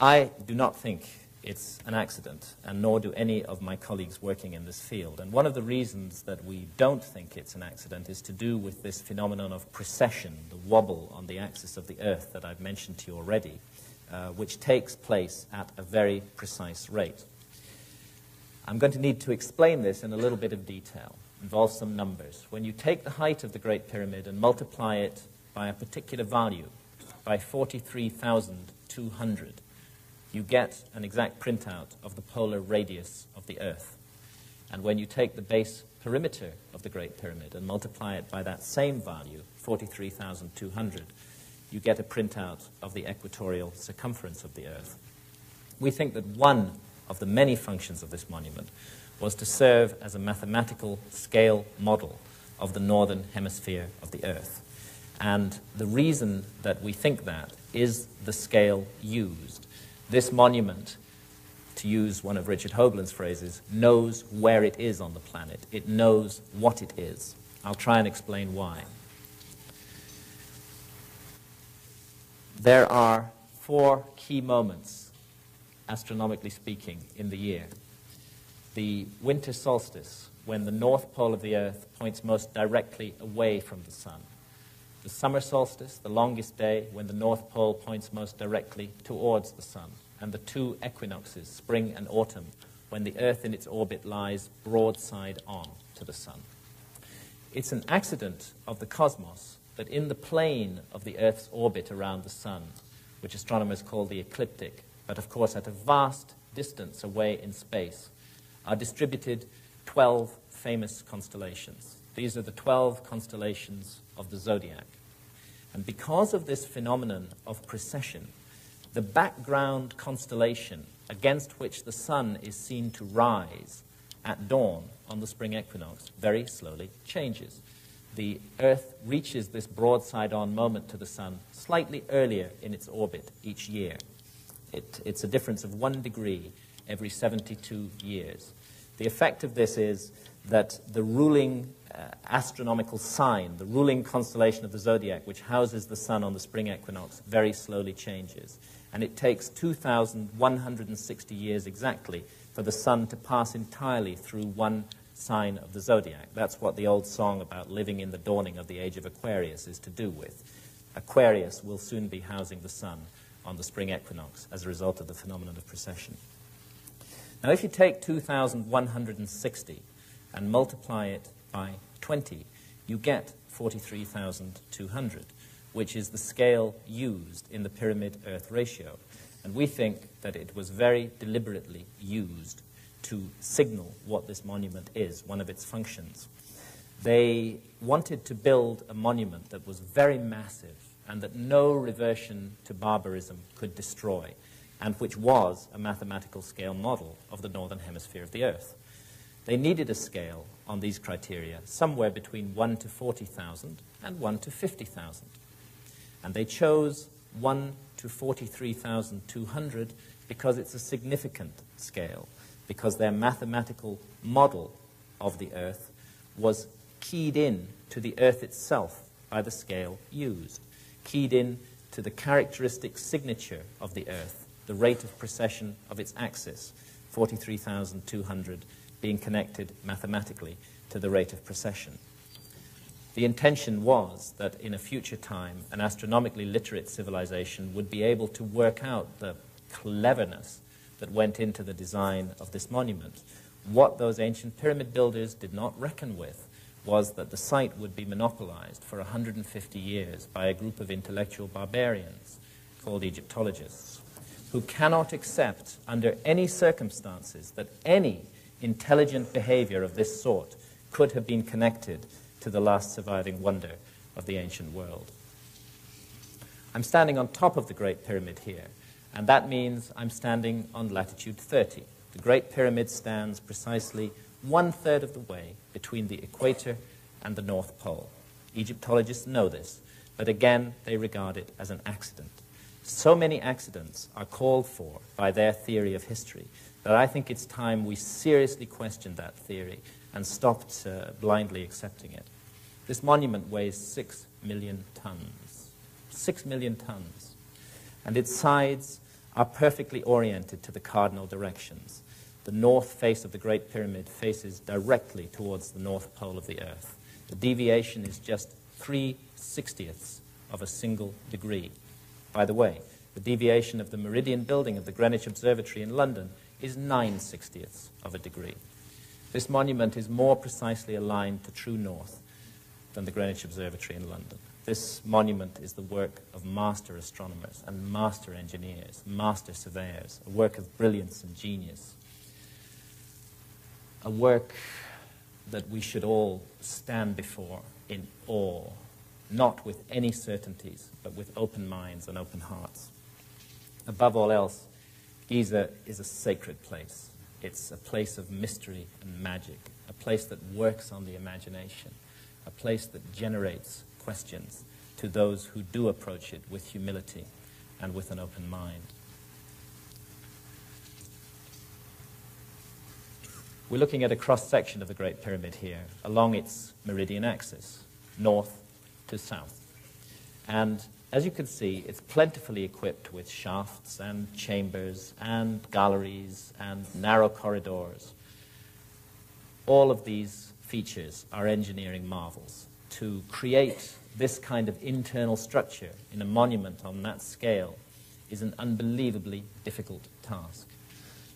I do not think it's an accident, and nor do any of my colleagues working in this field. And one of the reasons that we don't think it's an accident is to do with this phenomenon of precession, the wobble on the axis of the Earth that I've mentioned to you already, which takes place at a very precise rate. I'm going to need to explain this in a little bit of detail, involve some numbers. When you take the height of the Great Pyramid and multiply it by a particular value, by 43,200, you get an exact printout of the polar radius of the Earth. And when you take the base perimeter of the Great Pyramid and multiply it by that same value, 43,200, you get a printout of the equatorial circumference of the Earth. We think that one of the many functions of this monument was to serve as a mathematical scale model of the northern hemisphere of the Earth. And the reason that we think that is the scale used. This monument, to use one of Richard Hoagland's phrases, knows where it is on the planet. It knows what it is. I'll try and explain why. There are 4 key moments, astronomically speaking, in the year. The winter solstice, when the north pole of the Earth points most directly away from the sun. The summer solstice, the longest day, when the north pole points most directly towards the sun. And the 2 equinoxes, spring and autumn, when the Earth in its orbit lies broadside on to the sun. It's an accident of the cosmos that in the plane of the Earth's orbit around the sun, which astronomers call the ecliptic, but of course at a vast distance away in space, are distributed 12 famous constellations. These are the 12 constellations of the zodiac. And because of this phenomenon of precession, the background constellation against which the sun is seen to rise at dawn on the spring equinox very slowly changes. The Earth reaches this broadside-on moment to the sun slightly earlier in its orbit each year. It's a difference of 1 degree every 72 years. The effect of this is that the ruling astronomical sign, the ruling constellation of the zodiac, which houses the sun on the spring equinox, very slowly changes. And it takes 2,160 years exactly for the sun to pass entirely through one sign of the zodiac. That's what the old song about living in the dawning of the age of Aquarius is to do with. Aquarius will soon be housing the sun on the spring equinox as a result of the phenomenon of precession. Now, if you take 2,160 and multiply it by 20, you get 43,200, which is the scale used in the pyramid-Earth ratio. And we think that it was very deliberately used to signal what this monument is, one of its functions. They wanted to build a monument that was very massive and that no reversion to barbarism could destroy, and which was a mathematical scale model of the northern hemisphere of the Earth. They needed a scale on these criteria somewhere between 1 to 40,000 and 1 to 50,000. And they chose 1 to 43,200 because it's a significant scale, because their mathematical model of the Earth was keyed in to the Earth itself by the scale used, keyed in to the characteristic signature of the Earth, the rate of precession of its axis, 43,200 being connected mathematically to the rate of precession. The intention was that in a future time, an astronomically literate civilization would be able to work out the cleverness that went into the design of this monument. What those ancient pyramid builders did not reckon with was that the site would be monopolized for 150 years by a group of intellectual barbarians called Egyptologists, who cannot accept under any circumstances that any intelligent behavior of this sort could have been connected to the last surviving wonder of the ancient world. I'm standing on top of the Great Pyramid here, and that means I'm standing on latitude 30. The Great Pyramid stands precisely 1/3 of the way between the equator and the North Pole. Egyptologists know this, but again, they regard it as an accident. So many accidents are called for by their theory of history that I think it's time we seriously questioned that theory and stopped blindly accepting it. This monument weighs 6 million tons. 6 million tons. And its sides are perfectly oriented to the cardinal directions. The north face of the Great Pyramid faces directly towards the North Pole of the Earth. The deviation is just 3/60ths of a single degree. By the way, the deviation of the meridian building of the Greenwich Observatory in London is 9/60ths of a degree. This monument is more precisely aligned to true north than the Greenwich Observatory in London. This monument is the work of master astronomers and master engineers, master surveyors, a work of brilliance and genius, a work that we should all stand before in awe, not with any certainties, but with open minds and open hearts. Above all else, Giza is a sacred place. It's a place of mystery and magic, a place that works on the imagination, a place that generates questions to those who do approach it with humility and with an open mind. We're looking at a cross-section of the Great Pyramid here along its meridian axis, north to south. And as you can see, it's plentifully equipped with shafts and chambers and galleries and narrow corridors. All of these features are engineering marvels. To create this kind of internal structure in a monument on that scale is an unbelievably difficult task.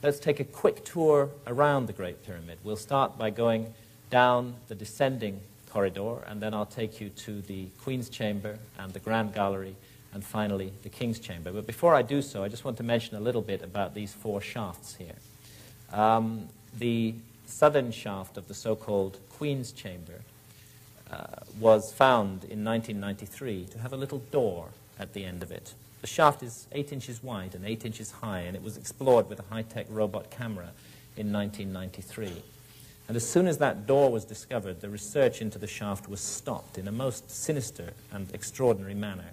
Let's take a quick tour around the Great Pyramid. We'll start by going down the descending corridor, and then I'll take you to the Queen's Chamber and the Grand Gallery, and finally the King's Chamber. But before I do so, I just want to mention a little bit about these four shafts here. The southern shaft of the so-called Queen's Chamber was found in 1993 to have a little door at the end of it. The shaft is 8 inches wide and 8 inches high, and it was explored with a high-tech robot camera in 1993. And as soon as that door was discovered, the research into the shaft was stopped in a most sinister and extraordinary manner.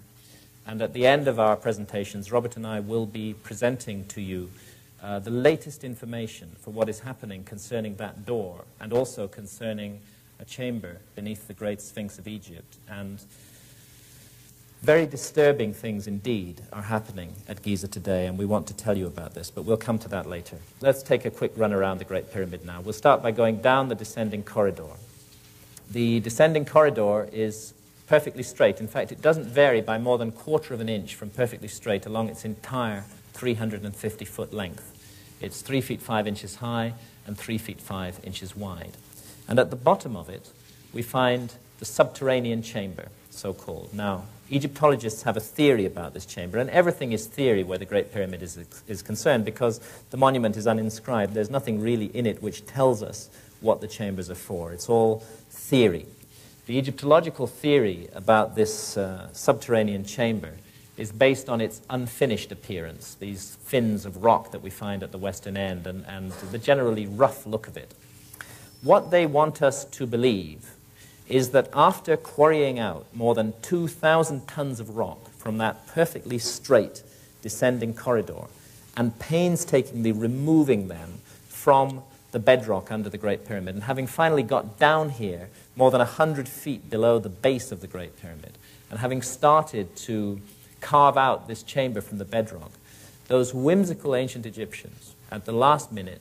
And at the end of our presentations, Robert and I will be presenting to you the latest information for what is happening concerning that door, and also concerning a chamber beneath the Great Sphinx of Egypt. And very disturbing things indeed are happening at Giza today, and we want to tell you about this, but we'll come to that later. Let's take a quick run around the Great Pyramid now. We'll start by going down the descending corridor. The descending corridor is perfectly straight. In fact, it doesn't vary by more than 1/4 of an inch from perfectly straight along its entire 350-foot length. It's 3 feet 5 inches high and 3 feet 5 inches wide. And at the bottom of it, we find the subterranean chamber, so-called. Now, Egyptologists have a theory about this chamber, and everything is theory where the Great Pyramid is concerned, because the monument is uninscribed. There's nothing really in it which tells us what the chambers are for. It's all theory. The Egyptological theory about this subterranean chamber is based on its unfinished appearance, these fins of rock that we find at the western end, and the generally rough look of it. What they want us to believe is that after quarrying out more than 2,000 tons of rock from that perfectly straight descending corridor and painstakingly removing them from the bedrock under the Great Pyramid, and having finally got down here more than 100 feet below the base of the Great Pyramid, and having started to carve out this chamber from the bedrock, those whimsical ancient Egyptians at the last minute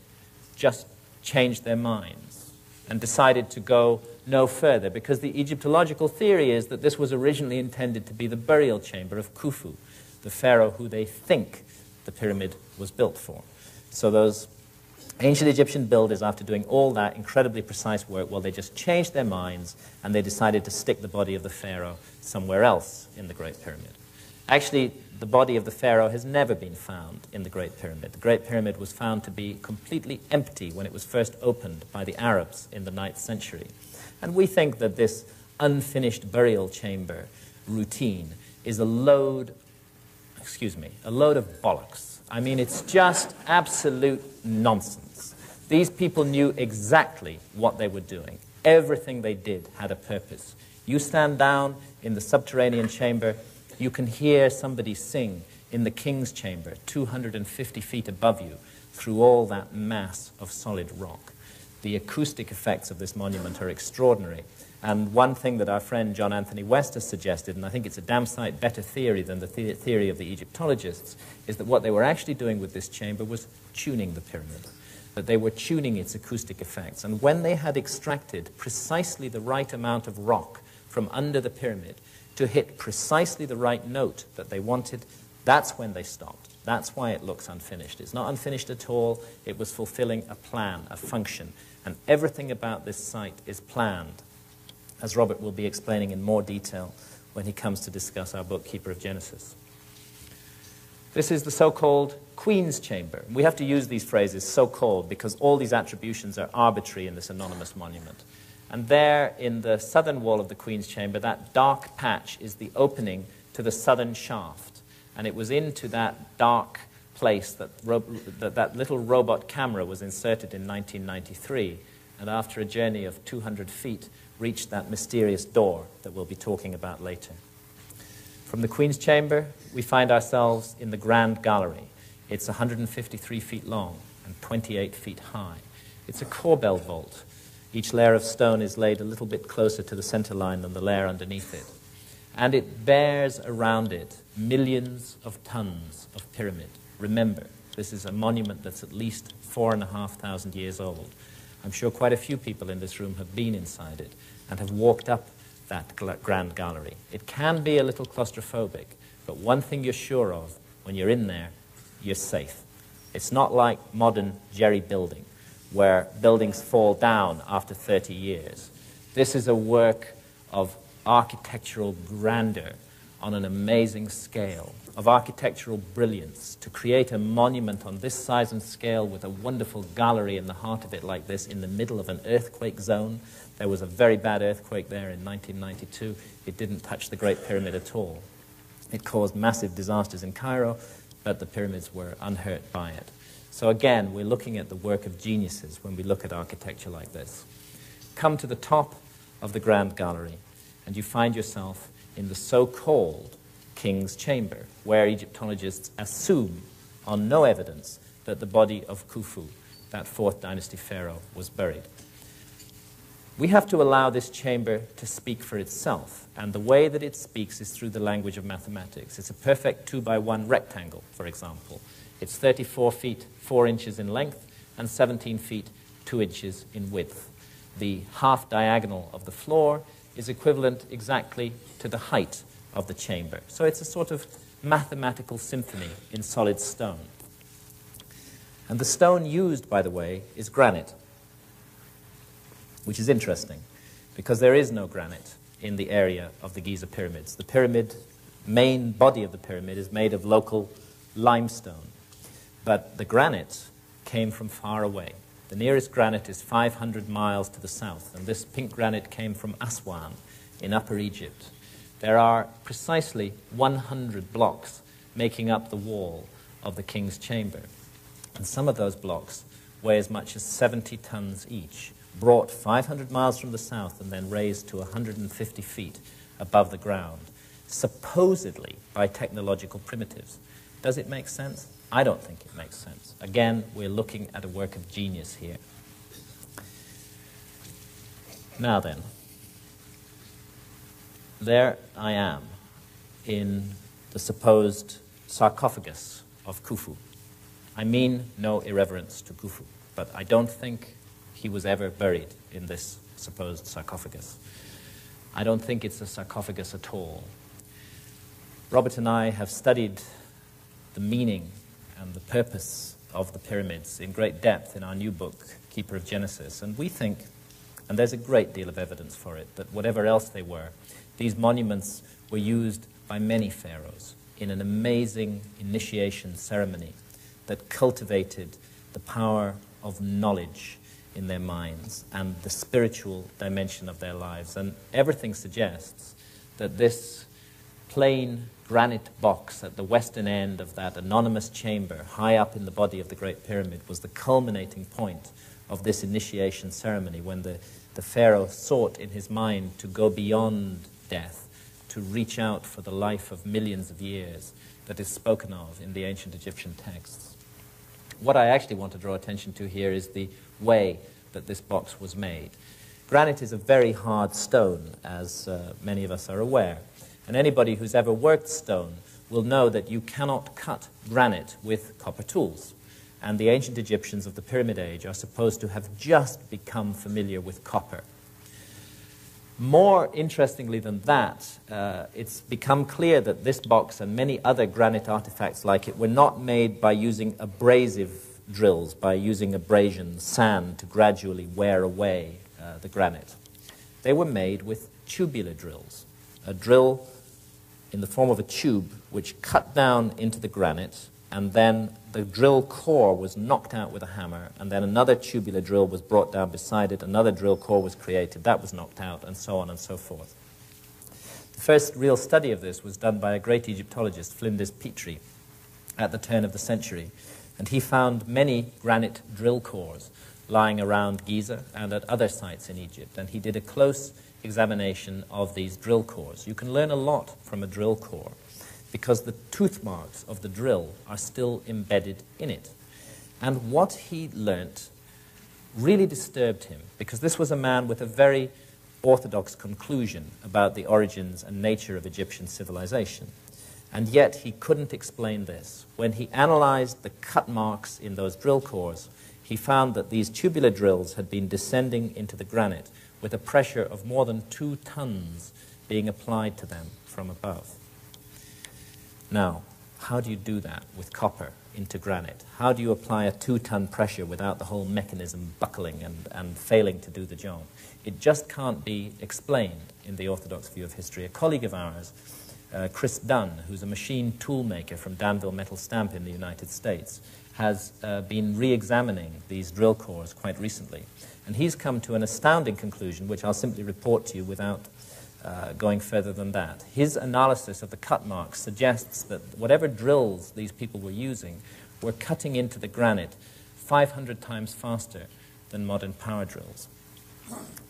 just changed their minds and decided to go no further, because the Egyptological theory is that this was originally intended to be the burial chamber of Khufu, the pharaoh who they think the pyramid was built for. So those ancient Egyptian builders, after doing all that incredibly precise work, well, they just changed their minds and they decided to stick the body of the pharaoh somewhere else in the Great Pyramid. Actually, the body of the pharaoh has never been found in the Great Pyramid. The Great Pyramid was found to be completely empty when it was first opened by the Arabs in the 9th century. And we think that this unfinished burial chamber routine is a load of bollocks. I mean, it's just absolute nonsense. These people knew exactly what they were doing. Everything they did had a purpose. You stand down in the subterranean chamber, you can hear somebody sing in the King's Chamber, 250 feet above you, through all that mass of solid rock. The acoustic effects of this monument are extraordinary. And one thing that our friend John Anthony West has suggested, and I think it's a damn sight better theory than the theory of the Egyptologists, is that what they were actually doing with this chamber was tuning the pyramid, that they were tuning its acoustic effects. And when they had extracted precisely the right amount of rock from under the pyramid to hit precisely the right note that they wanted, that's when they stopped. That's why it looks unfinished. It's not unfinished at all. It was fulfilling a plan, a function. And everything about this site is planned, as Robert will be explaining in more detail when he comes to discuss our book, Keeper of Genesis. This is the so-called Queen's Chamber. We have to use these phrases, so-called, because all these attributions are arbitrary in this anonymous monument. And there, in the southern wall of the Queen's Chamber, that dark patch is the opening to the southern shaft. And it was into that dark place that that little robot camera was inserted in 1993, and after a journey of 200 feet, reached that mysterious door that we'll be talking about later. From the Queen's Chamber, we find ourselves in the Grand Gallery. It's 153 feet long and 28 feet high. It's a corbel vault. Each layer of stone is laid a little bit closer to the center line than the layer underneath it. And it bears around it millions of tons of pyramid. Remember, this is a monument that's at least 4,500 years old. I'm sure quite a few people in this room have been inside it and have walked up that grand gallery. It can be a little claustrophobic, but one thing you're sure of, when you're in there, you're safe. It's not like modern jerry building, where buildings fall down after 30 years. This is a work of architectural grandeur on an amazing scale, of architectural brilliance. To create a monument on this size and scale with a wonderful gallery in the heart of it like this, in the middle of an earthquake zone. There was a very bad earthquake there in 1992. It didn't touch the Great Pyramid at all. It caused massive disasters in Cairo, but the pyramids were unhurt by it. So again, we're looking at the work of geniuses when we look at architecture like this. Come to the top of the Grand Gallery, and you find yourself in the so-called King's Chamber, where Egyptologists assume, on no evidence, that the body of Khufu, that 4th dynasty pharaoh, was buried. We have to allow this chamber to speak for itself, and the way that it speaks is through the language of mathematics. It's a perfect 2-by-1 rectangle, for example. It's 34 feet 4 inches in length and 17 feet 2 inches in width. The half diagonal of the floor is equivalent exactly to the height of the chamber. So it's a sort of mathematical symphony in solid stone. And the stone used, by the way, is granite, which is interesting because there is no granite in the area of the Giza pyramids. The pyramid, main body of the pyramid, is made of local limestone, but the granite came from far away. The nearest granite is 500 miles to the south, and this pink granite came from Aswan in Upper Egypt. There are precisely 100 blocks making up the wall of the King's Chamber, and some of those blocks weigh as much as 70 tons each, brought 500 miles from the south and then raised to 150 feet above the ground, supposedly by technological primitives. Does it make sense? I don't think it makes sense. Again, we're looking at a work of genius here. Now then, there I am in the supposed sarcophagus of Khufu. I mean no irreverence to Khufu, but I don't think he was ever buried in this supposed sarcophagus. I don't think it's a sarcophagus at all. Robert and I have studied the meaning and the purpose of the pyramids in great depth in our new book, Keeper of Genesis, and we think, and there's a great deal of evidence for it, that whatever else they were, these monuments were used by many pharaohs in an amazing initiation ceremony that cultivated the power of knowledge in their minds and the spiritual dimension of their lives. And everything suggests that this plain granite box at the western end of that anonymous chamber high up in the body of the Great Pyramid was the culminating point of this initiation ceremony, when the pharaoh sought in his mind to go beyond death, to reach out for the life of millions of years that is spoken of in the ancient Egyptian texts. What I actually want to draw attention to here is the way that this box was made. Granite is a very hard stone, as many of us are aware. And anybody who's ever worked stone will know that you cannot cut granite with copper tools. And the ancient Egyptians of the Pyramid Age are supposed to have just become familiar with copper. More interestingly than that, it's become clear that this box and many other granite artifacts like it were not made by using abrasive drills, by using abrasion, sand, to gradually wear away the granite. They were made with tubular drills, a drill in the form of a tube which cut down into the granite, and then the drill core was knocked out with a hammer, and then another tubular drill was brought down beside it, another drill core was created, that was knocked out, and so on and so forth. The first real study of this was done by a great Egyptologist, Flinders Petrie, at the turn of the century, and he found many granite drill cores lying around Giza and at other sites in Egypt, and he did a close examination of these drill cores. You can learn a lot from a drill core because the tooth marks of the drill are still embedded in it. And what he learnt really disturbed him, because this was a man with a very orthodox conclusion about the origins and nature of Egyptian civilization. And yet he couldn't explain this. When he analyzed the cut marks in those drill cores, he found that these tubular drills had been descending into the granite with a pressure of more than 2 tons being applied to them from above. Now, how do you do that with copper into granite? How do you apply a 2-ton pressure without the whole mechanism buckling and failing to do the job? It just can't be explained in the orthodox view of history. A colleague of ours, Chris Dunn, who's a machine tool maker from Danville Metal Stamp in the United States, has been re-examining these drill cores quite recently. And he's come to an astounding conclusion, which I'll simply report to you without going further than that. His analysis of the cut marks suggests that whatever drills these people were using were cutting into the granite 500 times faster than modern power drills.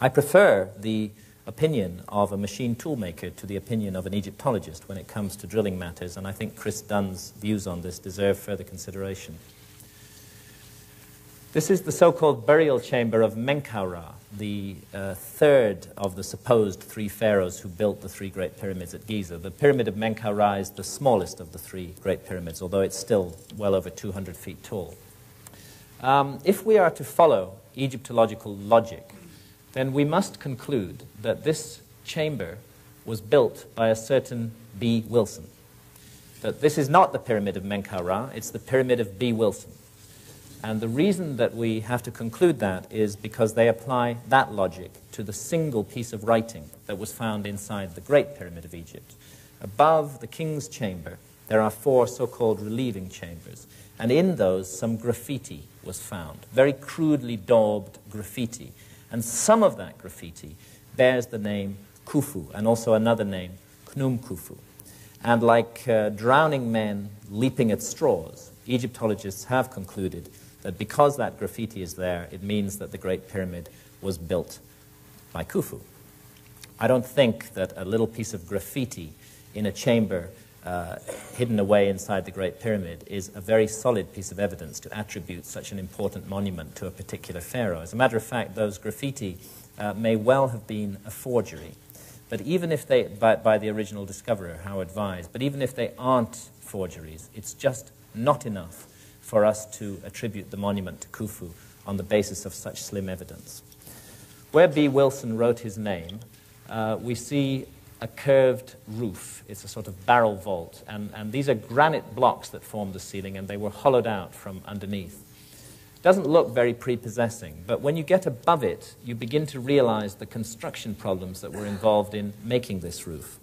I prefer the opinion of a machine toolmaker to the opinion of an Egyptologist when it comes to drilling matters, and I think Chris Dunn's views on this deserve further consideration. This is the so-called burial chamber of Menkaura, the third of the supposed 3 pharaohs who built the 3 Great Pyramids at Giza. The Pyramid of Menkaura is the smallest of the 3 Great Pyramids, although it's still well over 200 feet tall. If we are to follow Egyptological logic, then we must conclude that this chamber was built by a certain B. Wilson. That this is not the Pyramid of Menkaura, it's the Pyramid of B. Wilson. And the reason that we have to conclude that is because they apply that logic to the single piece of writing that was found inside the Great Pyramid of Egypt. Above the king's chamber, there are 4 so-called relieving chambers. And in those, some graffiti was found, very crudely daubed graffiti. And some of that graffiti bears the name Khufu, and also another name, Khnum Khufu. And like drowning men leaping at straws, Egyptologists have concluded that because that graffiti is there, it means that the Great Pyramid was built by Khufu. I don't think that a little piece of graffiti in a chamber hidden away inside the Great Pyramid is a very solid piece of evidence to attribute such an important monument to a particular pharaoh. As a matter of fact, those graffiti may well have been a forgery. But even if they, by the original discoverer, Howard Vyse, but even if they aren't forgeries, it's just not enough for us to attribute the monument to Khufu on the basis of such slim evidence. Where B. Wilson wrote his name, we see a curved roof. It's a sort of barrel vault, and these are granite blocks that form the ceiling, and they were hollowed out from underneath. It doesn't look very prepossessing, but when you get above it, you begin to realize the construction problems that were involved in making this roof.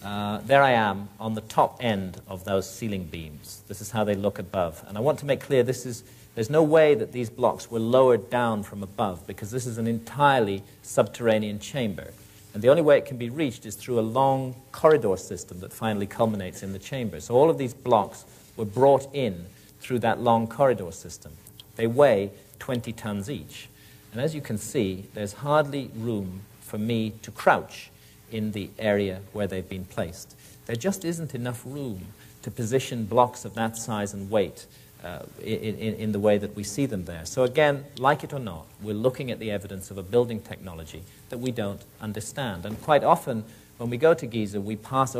There I am on the top end of those ceiling beams. This is how they look above. And I want to make clear there's no way that these blocks were lowered down from above, because this is an entirely subterranean chamber. And the only way it can be reached is through a long corridor system that finally culminates in the chamber. So all of these blocks were brought in through that long corridor system. They weigh 20 tons each. And as you can see, there's hardly room for me to crouch in the area where they've been placed. There just isn't enough room to position blocks of that size and weight in the way that we see them there. So again, like it or not, we're looking at the evidence of a building technology that we don't understand. And quite often, when we go to Giza, we pass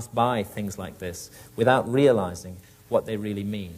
by things like this without realizing what they really mean.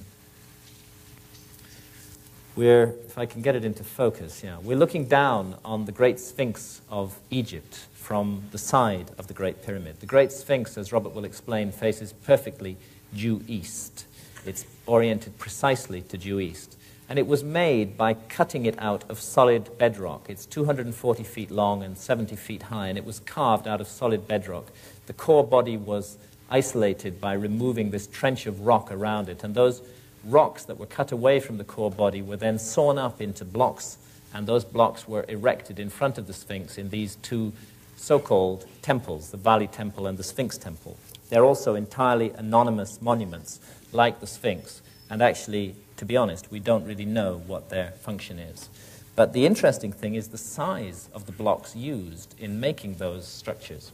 If I can get it into focus, we're looking down on the Great Sphinx of Egypt from the side of the Great Pyramid. The Great Sphinx, as Robert will explain, faces perfectly due east. It's oriented precisely to due east. And it was made by cutting it out of solid bedrock. It's 240 feet long and 70 feet high, and it was carved out of solid bedrock. The core body was isolated by removing this trench of rock around it, and those rocks that were cut away from the core body were then sawn up into blocks, and those blocks were erected in front of the Sphinx in these 2 so-called temples, the Valley Temple and the Sphinx Temple. They're also entirely anonymous monuments, like the Sphinx, and actually, to be honest, we don't really know what their function is. But the interesting thing is the size of the blocks used in making those structures.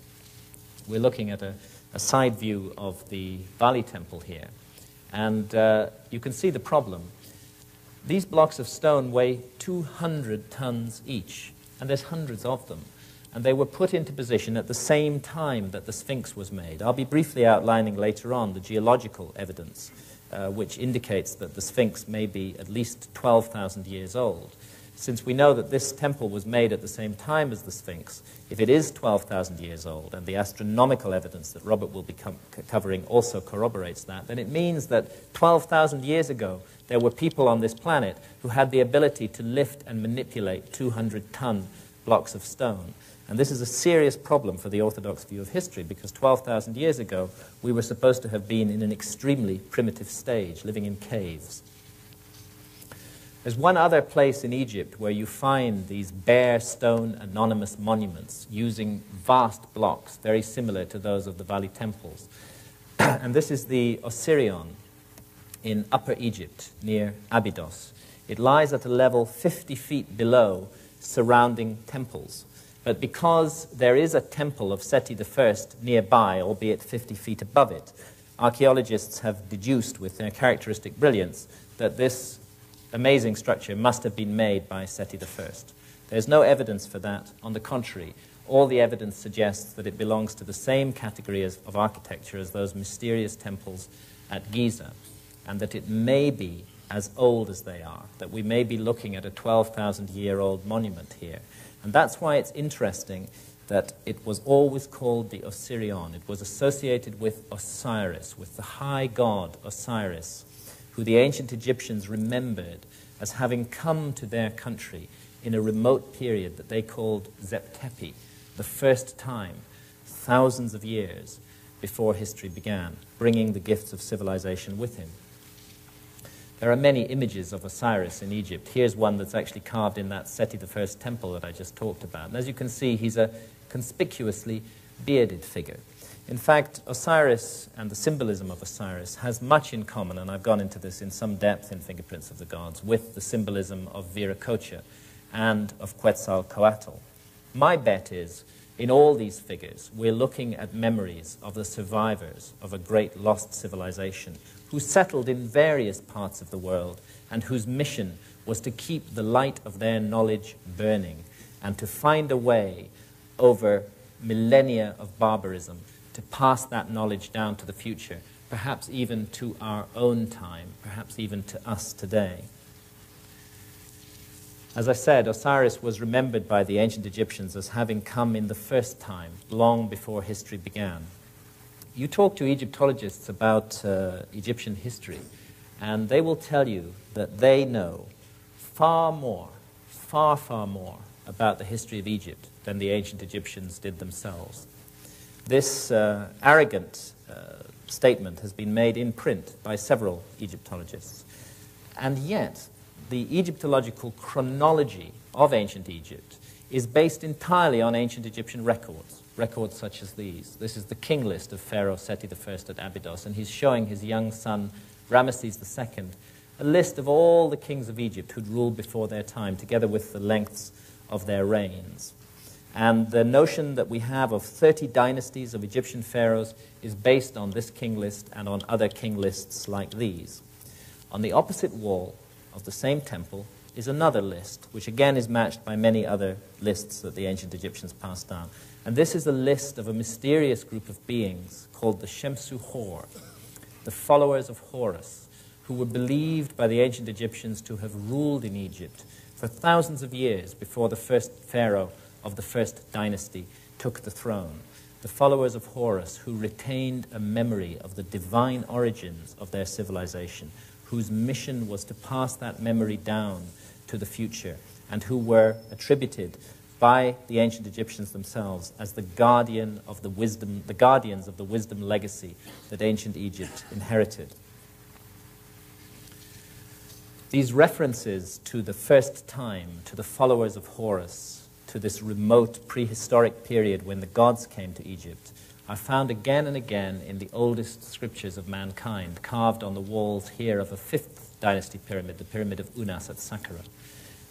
We're looking at a side view of the Valley Temple here, and you can see the problem. These blocks of stone weigh 200 tons each, and there's hundreds of them. And they were put into position at the same time that the Sphinx was made. I'll be briefly outlining later on the geological evidence, which indicates that the Sphinx may be at least 12,000 years old. Since we know that this temple was made at the same time as the Sphinx, if it is 12,000 years old, and the astronomical evidence that Robert will be covering also corroborates that, then it means that 12,000 years ago, there were people on this planet who had the ability to lift and manipulate 200-ton blocks of stone. And this is a serious problem for the orthodox view of history, because 12,000 years ago, we were supposed to have been in an extremely primitive stage, living in caves. There's one other place in Egypt where you find these bare stone anonymous monuments using vast blocks, very similar to those of the Valley temples. And this is the Osirion in Upper Egypt, near Abydos. It lies at a level 50 feet below surrounding temples. But because there is a temple of Seti I nearby, albeit 50 feet above it, archaeologists have deduced with their characteristic brilliance that this amazing structure must have been made by Seti I. There's no evidence for that. On the contrary, all the evidence suggests that it belongs to the same category of architecture as those mysterious temples at Giza, and that it may be as old as they are, that we may be looking at a 12,000-year-old monument here. And that's why it's interesting that it was always called the Osirion. It was associated with Osiris, with the high god Osiris, who the ancient Egyptians remembered as having come to their country in a remote period that they called Zeptepi, the first time, thousands of years before history began, bringing the gifts of civilization with him. There are many images of Osiris in Egypt. Here's one that's actually carved in that Seti I temple that I just talked about. And as you can see, he's a conspicuously bearded figure. In fact, Osiris and the symbolism of Osiris has much in common, and I've gone into this in some depth in Fingerprints of the Gods, with the symbolism of Viracocha and of Quetzalcoatl. My bet is, in all these figures, we're looking at memories of the survivors of a great lost civilization who settled in various parts of the world and whose mission was to keep the light of their knowledge burning and to find a way over millennia of barbarism to pass that knowledge down to the future, perhaps even to our own time, perhaps even to us today. As I said, Osiris was remembered by the ancient Egyptians as having come in the first time, long before history began. You talk to Egyptologists about Egyptian history, and they will tell you that they know far more about the history of Egypt than the ancient Egyptians did themselves. This arrogant statement has been made in print by several Egyptologists. And yet, the Egyptological chronology of ancient Egypt is based entirely on ancient Egyptian records, records such as these. This is the king list of Pharaoh Seti I at Abydos, and he's showing his young son, Ramesses II, a list of all the kings of Egypt who'd ruled before their time, together with the lengths of their reigns. And the notion that we have of 30 dynasties of Egyptian pharaohs is based on this king list and on other king lists like these. On the opposite wall of the same temple is another list, which again is matched by many other lists that the ancient Egyptians passed down. And this is a list of a mysterious group of beings called the Shemsu Hor, the followers of Horus, who were believed by the ancient Egyptians to have ruled in Egypt for thousands of years before the first pharaoh of the first dynasty took the throne. The followers of Horus, who retained a memory of the divine origins of their civilization, whose mission was to pass that memory down to the future, and who were attributed by the ancient Egyptians themselves as the guardians of the wisdom legacy that ancient Egypt inherited. These references to the first time, to the followers of Horus, to this remote prehistoric period when the gods came to Egypt, are found again and again in the oldest scriptures of mankind, carved on the walls here of a 5th dynasty pyramid, the Pyramid of Unas at Saqqara.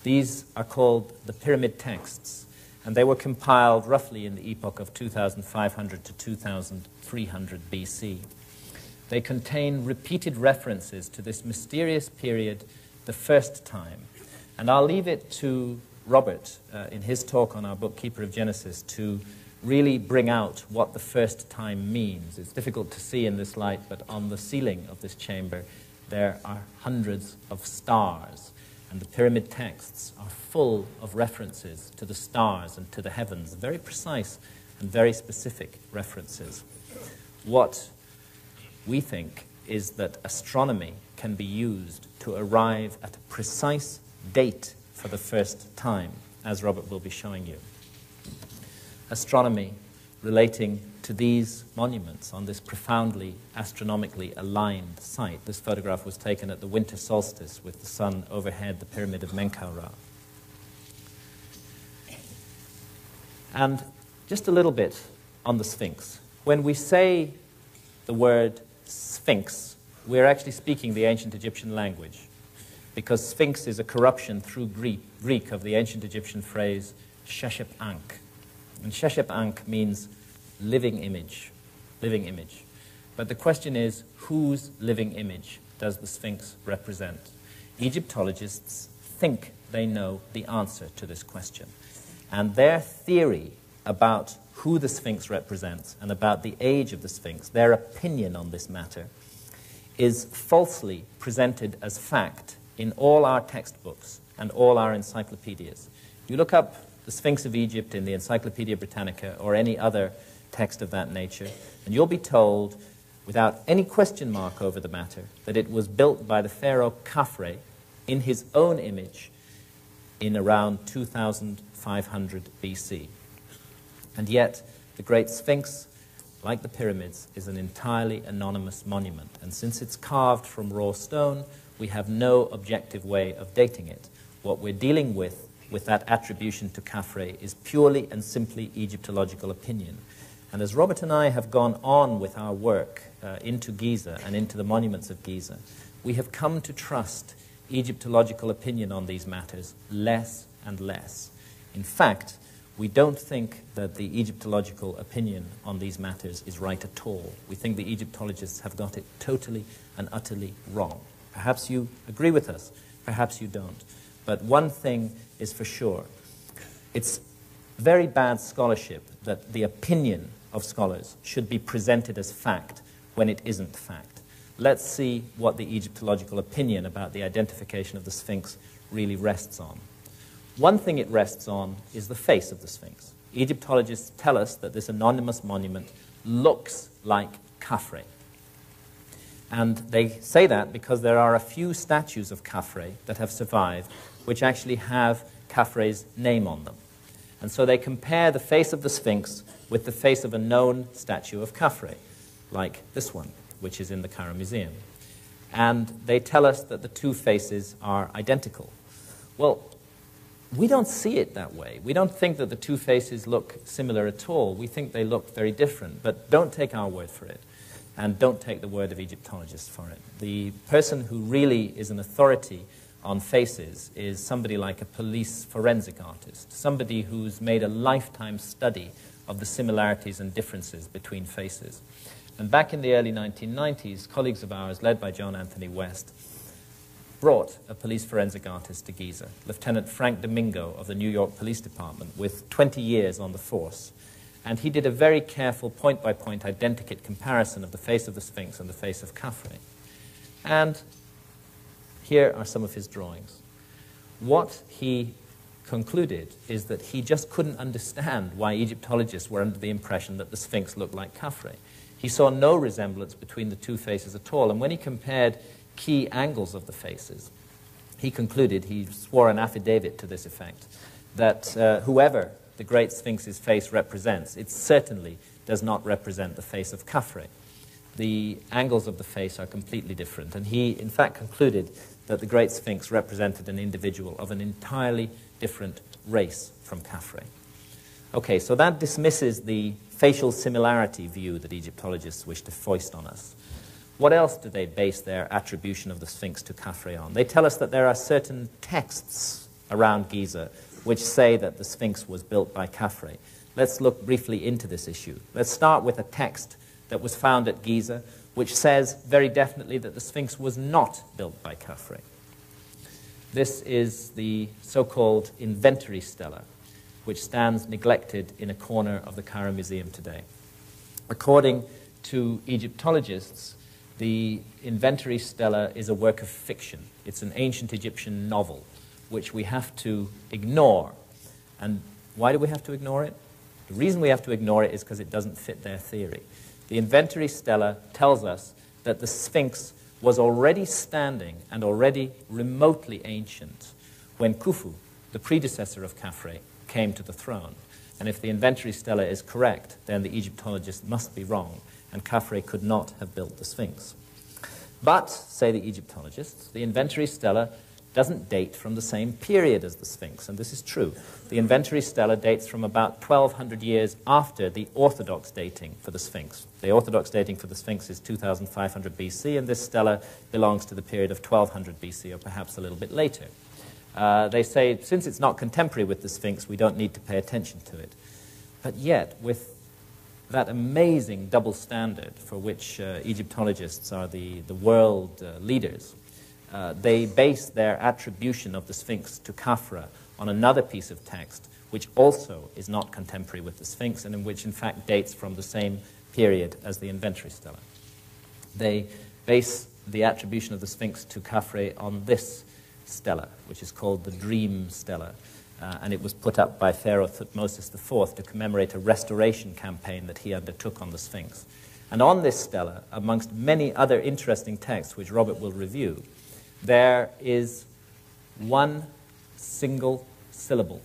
These are called the pyramid texts, and they were compiled roughly in the epoch of 2500 to 2300 BC. They contain repeated references to this mysterious period the first time. And I'll leave it to Robert, in his talk on our book, Keeper of Genesis, to really bring out what the first time means. It's difficult to see in this light, but on the ceiling of this chamber, there are hundreds of stars, and the pyramid texts are full of references to the stars and to the heavens, very precise and very specific references. What we think is that astronomy can be used to arrive at a precise date for the first time, as Robert will be showing you. Astronomy relating to these monuments on this profoundly astronomically aligned site. This photograph was taken at the winter solstice with the sun overhead the pyramid of Menkaura. And just a little bit on the Sphinx. When we say the word Sphinx, we're actually speaking the ancient Egyptian language, because Sphinx is a corruption through Greek of the ancient Egyptian phrase sheshep-ankh. And sheshep-ankh means living image, living image. But the question is, whose living image does the Sphinx represent? Egyptologists think they know the answer to this question. And their theory about who the Sphinx represents and about the age of the Sphinx, their opinion on this matter, is falsely presented as fact in all our textbooks and all our encyclopedias. You look up the Sphinx of Egypt in the Encyclopedia Britannica or any other text of that nature, and you'll be told, without any question mark over the matter, that it was built by the pharaoh Khafre in his own image in around 2500 BC. And yet, the Great Sphinx, like the pyramids, is an entirely anonymous monument. And since it's carved from raw stone, we have no objective way of dating it. What we're dealing with that attribution to Khafre is purely and simply Egyptological opinion. And as Robert and I have gone on with our work into Giza and into the monuments of Giza, we have come to trust Egyptological opinion on these matters less and less. In fact, we don't think that the Egyptological opinion on these matters is right at all. We think the Egyptologists have got it totally and utterly wrong. Perhaps you agree with us, perhaps you don't. But one thing is for sure. It's very bad scholarship that the opinion of scholars should be presented as fact when it isn't fact. Let's see what the Egyptological opinion about the identification of the Sphinx really rests on. One thing it rests on is the face of the Sphinx. Egyptologists tell us that this anonymous monument looks like Khafre. And they say that because there are a few statues of Khafre that have survived which actually have Khafre's name on them. And so they compare the face of the Sphinx with the face of a known statue of Khafre, like this one, which is in the Cairo Museum. And they tell us that the two faces are identical. Well, we don't see it that way. We don't think that the two faces look similar at all. We think they look very different. But don't take our word for it, and don't take the word of Egyptologists for it. The person who really is an authority on faces is somebody like a police forensic artist, somebody who's made a lifetime study of the similarities and differences between faces. And back in the early 1990s, colleagues of ours, led by John Anthony West, brought a police forensic artist to Giza, Lieutenant Frank Domingo of the New York Police Department, with 20 years on the force. And he did a very careful point-by-point identikit comparison of the face of the Sphinx and the face of Khafre. And here are some of his drawings. What he concluded is that he just couldn't understand why Egyptologists were under the impression that the Sphinx looked like Khafre. He saw no resemblance between the two faces at all, and when he compared key angles of the faces, he concluded, he swore an affidavit to this effect, that whoever the Great Sphinx's face represents, it certainly does not represent the face of Khafre. The angles of the face are completely different, and he, in fact, concluded that the Great Sphinx represented an individual of an entirely different race from Khafre. Okay, so that dismisses the facial similarity view that Egyptologists wish to foist on us. What else do they base their attribution of the Sphinx to Khafre on? They tell us that there are certain texts around Giza which say that the Sphinx was built by Khafre. Let's look briefly into this issue. Let's start with a text that was found at Giza which says very definitely that the Sphinx was not built by Khafre. This is the so-called inventory stela, which stands neglected in a corner of the Cairo Museum today. According to Egyptologists, the inventory stela is a work of fiction. It's an ancient Egyptian novel, which we have to ignore. And why do we have to ignore it? The reason we have to ignore it is because it doesn't fit their theory. The inventory stela tells us that the Sphinx was already standing and already remotely ancient when Khufu, the predecessor of Khafre, came to the throne. And if the inventory stela is correct, then the Egyptologists must be wrong, and Khafre could not have built the Sphinx. But, say the Egyptologists, the inventory stela doesn't date from the same period as the Sphinx, and this is true. The inventory stela dates from about 1,200 years after the orthodox dating for the Sphinx. The orthodox dating for the Sphinx is 2,500 BC, and this stela belongs to the period of 1,200 BC, or perhaps a little bit later. They say, since it's not contemporary with the Sphinx, we don't need to pay attention to it. But yet, with that amazing double standard for which Egyptologists are the world leaders, they base their attribution of the Sphinx to Khafre on another piece of text, which also is not contemporary with the Sphinx, and in which, in fact, dates from the same period as the inventory stela. They base the attribution of the Sphinx to Khafre on this stela, which is called the Dream Stela, and it was put up by Pharaoh Thutmose IV to commemorate a restoration campaign that he undertook on the Sphinx. And on this stela, amongst many other interesting texts which Robert will review, there is one single syllable,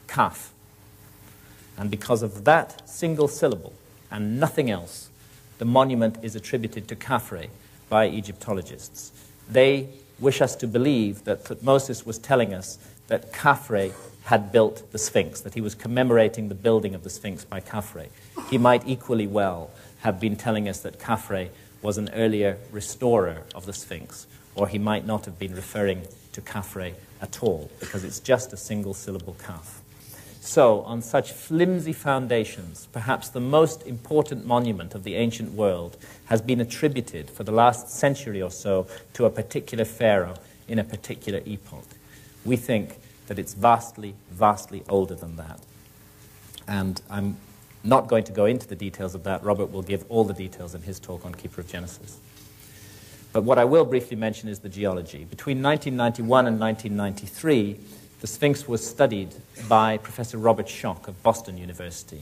kaf. And because of that single syllable and nothing else, the monument is attributed to Khafre by Egyptologists. They wish us to believe that Thutmose was telling us that Khafre had built the Sphinx, that he was commemorating the building of the Sphinx by Khafre. He might equally well have been telling us that Khafre was an earlier restorer of the Sphinx, or he might not have been referring to Khafre at all, because it's just a single syllable kaf. So, on such flimsy foundations, perhaps the most important monument of the ancient world has been attributed for the last century or so to a particular pharaoh in a particular epoch. We think that it's vastly, vastly older than that. And I'm not going to go into the details of that. Robert will give all the details in his talk on Keeper of Genesis. But what I will briefly mention is the geology. Between 1991 and 1993, the Sphinx was studied by Professor Robert Schoch of Boston University,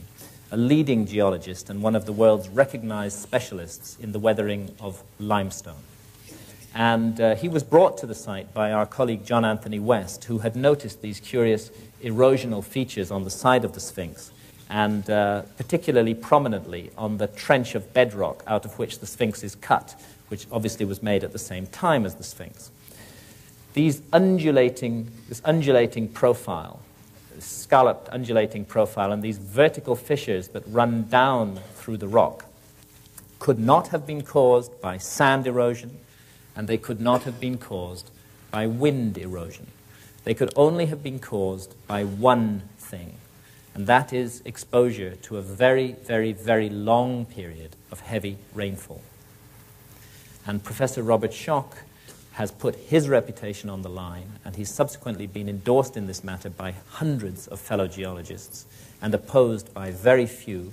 a leading geologist and one of the world's recognized specialists in the weathering of limestone. And he was brought to the site by our colleague John Anthony West, who had noticed these curious erosional features on the side of the Sphinx, and particularly prominently on the trench of bedrock out of which the Sphinx is cut, which obviously was made at the same time as the Sphinx. This undulating profile, this scalloped undulating profile, and these vertical fissures that run down through the rock could not have been caused by sand erosion, and they could not have been caused by wind erosion. They could only have been caused by one thing, and that is exposure to a very, very, very long period of heavy rainfall. And Professor Robert Schoch has put his reputation on the line, and he's subsequently been endorsed in this matter by hundreds of fellow geologists and opposed by very few,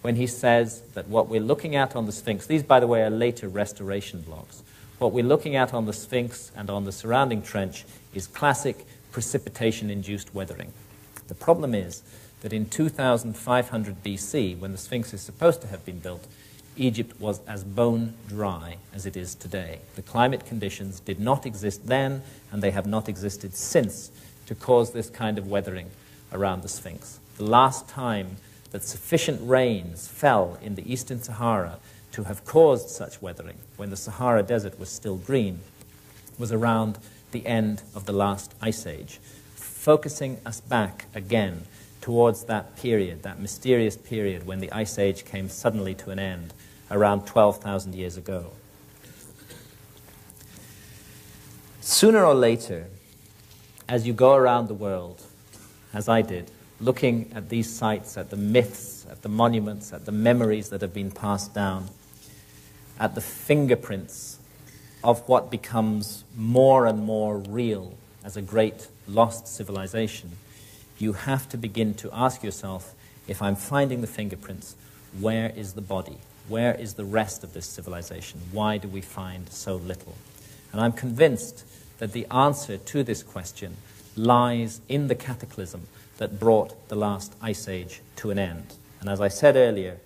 when he says that what we're looking at on the Sphinx, these, by the way, are later restoration blocks, what we're looking at on the Sphinx and on the surrounding trench is classic precipitation-induced weathering. The problem is that in 2500 BC, when the Sphinx is supposed to have been built, Egypt was as bone dry as it is today. The climate conditions did not exist then, and they have not existed since, to cause this kind of weathering around the Sphinx. The last time that sufficient rains fell in the eastern Sahara to have caused such weathering, when the Sahara Desert was still green, was around the end of the last ice age, focusing us back again towards that period, that mysterious period when the ice age came suddenly to an end around 12,000 years ago. Sooner or later, as you go around the world, as I did, looking at these sites, at the myths, at the monuments, at the memories that have been passed down, at the fingerprints of what becomes more and more real as a great lost civilization, you have to begin to ask yourself, if I'm finding the fingerprints, where is the body? Where is the rest of this civilization? Why do we find so little? And I'm convinced that the answer to this question lies in the cataclysm that brought the last ice age to an end. And as I said earlier,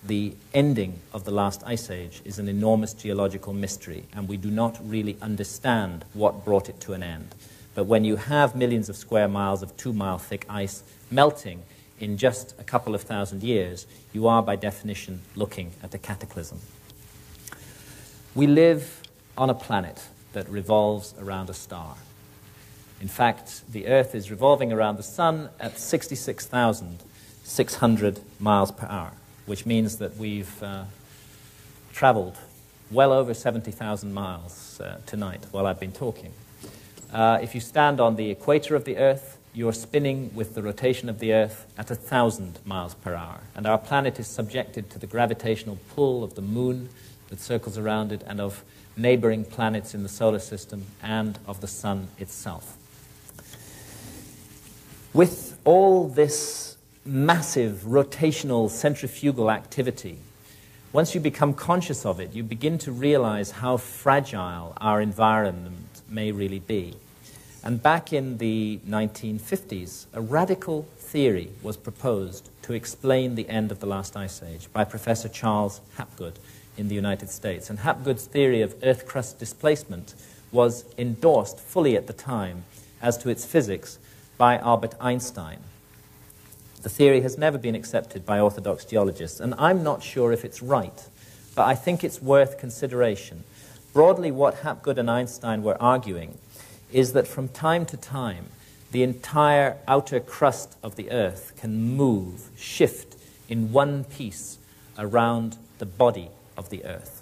the ending of the last ice age is an enormous geological mystery, and we do not really understand what brought it to an end. But when you have millions of square miles of 2-mile thick ice melting in just a couple of thousand years, you are by definition looking at a cataclysm. We live on a planet that revolves around a star. In fact, the Earth is revolving around the Sun at 66,600 miles per hour, which means that we've traveled well over 70,000 miles tonight while I've been talking. If you stand on the equator of the Earth, you're spinning with the rotation of the Earth at 1,000 miles per hour. And our planet is subjected to the gravitational pull of the Moon that circles around it, and of neighboring planets in the solar system, and of the Sun itself. With all this massive rotational centrifugal activity, once you become conscious of it, you begin to realize how fragile our environment may really be. And back in the 1950s, a radical theory was proposed to explain the end of the last ice age by Professor Charles Hapgood in the United States. And Hapgood's theory of Earth crust displacement was endorsed fully at the time as to its physics by Albert Einstein. The theory has never been accepted by orthodox geologists, and I'm not sure if it's right, but I think it's worth consideration. Broadly, what Hapgood and Einstein were arguing is that from time to time, the entire outer crust of the Earth can move, shift in one piece around the body of the Earth.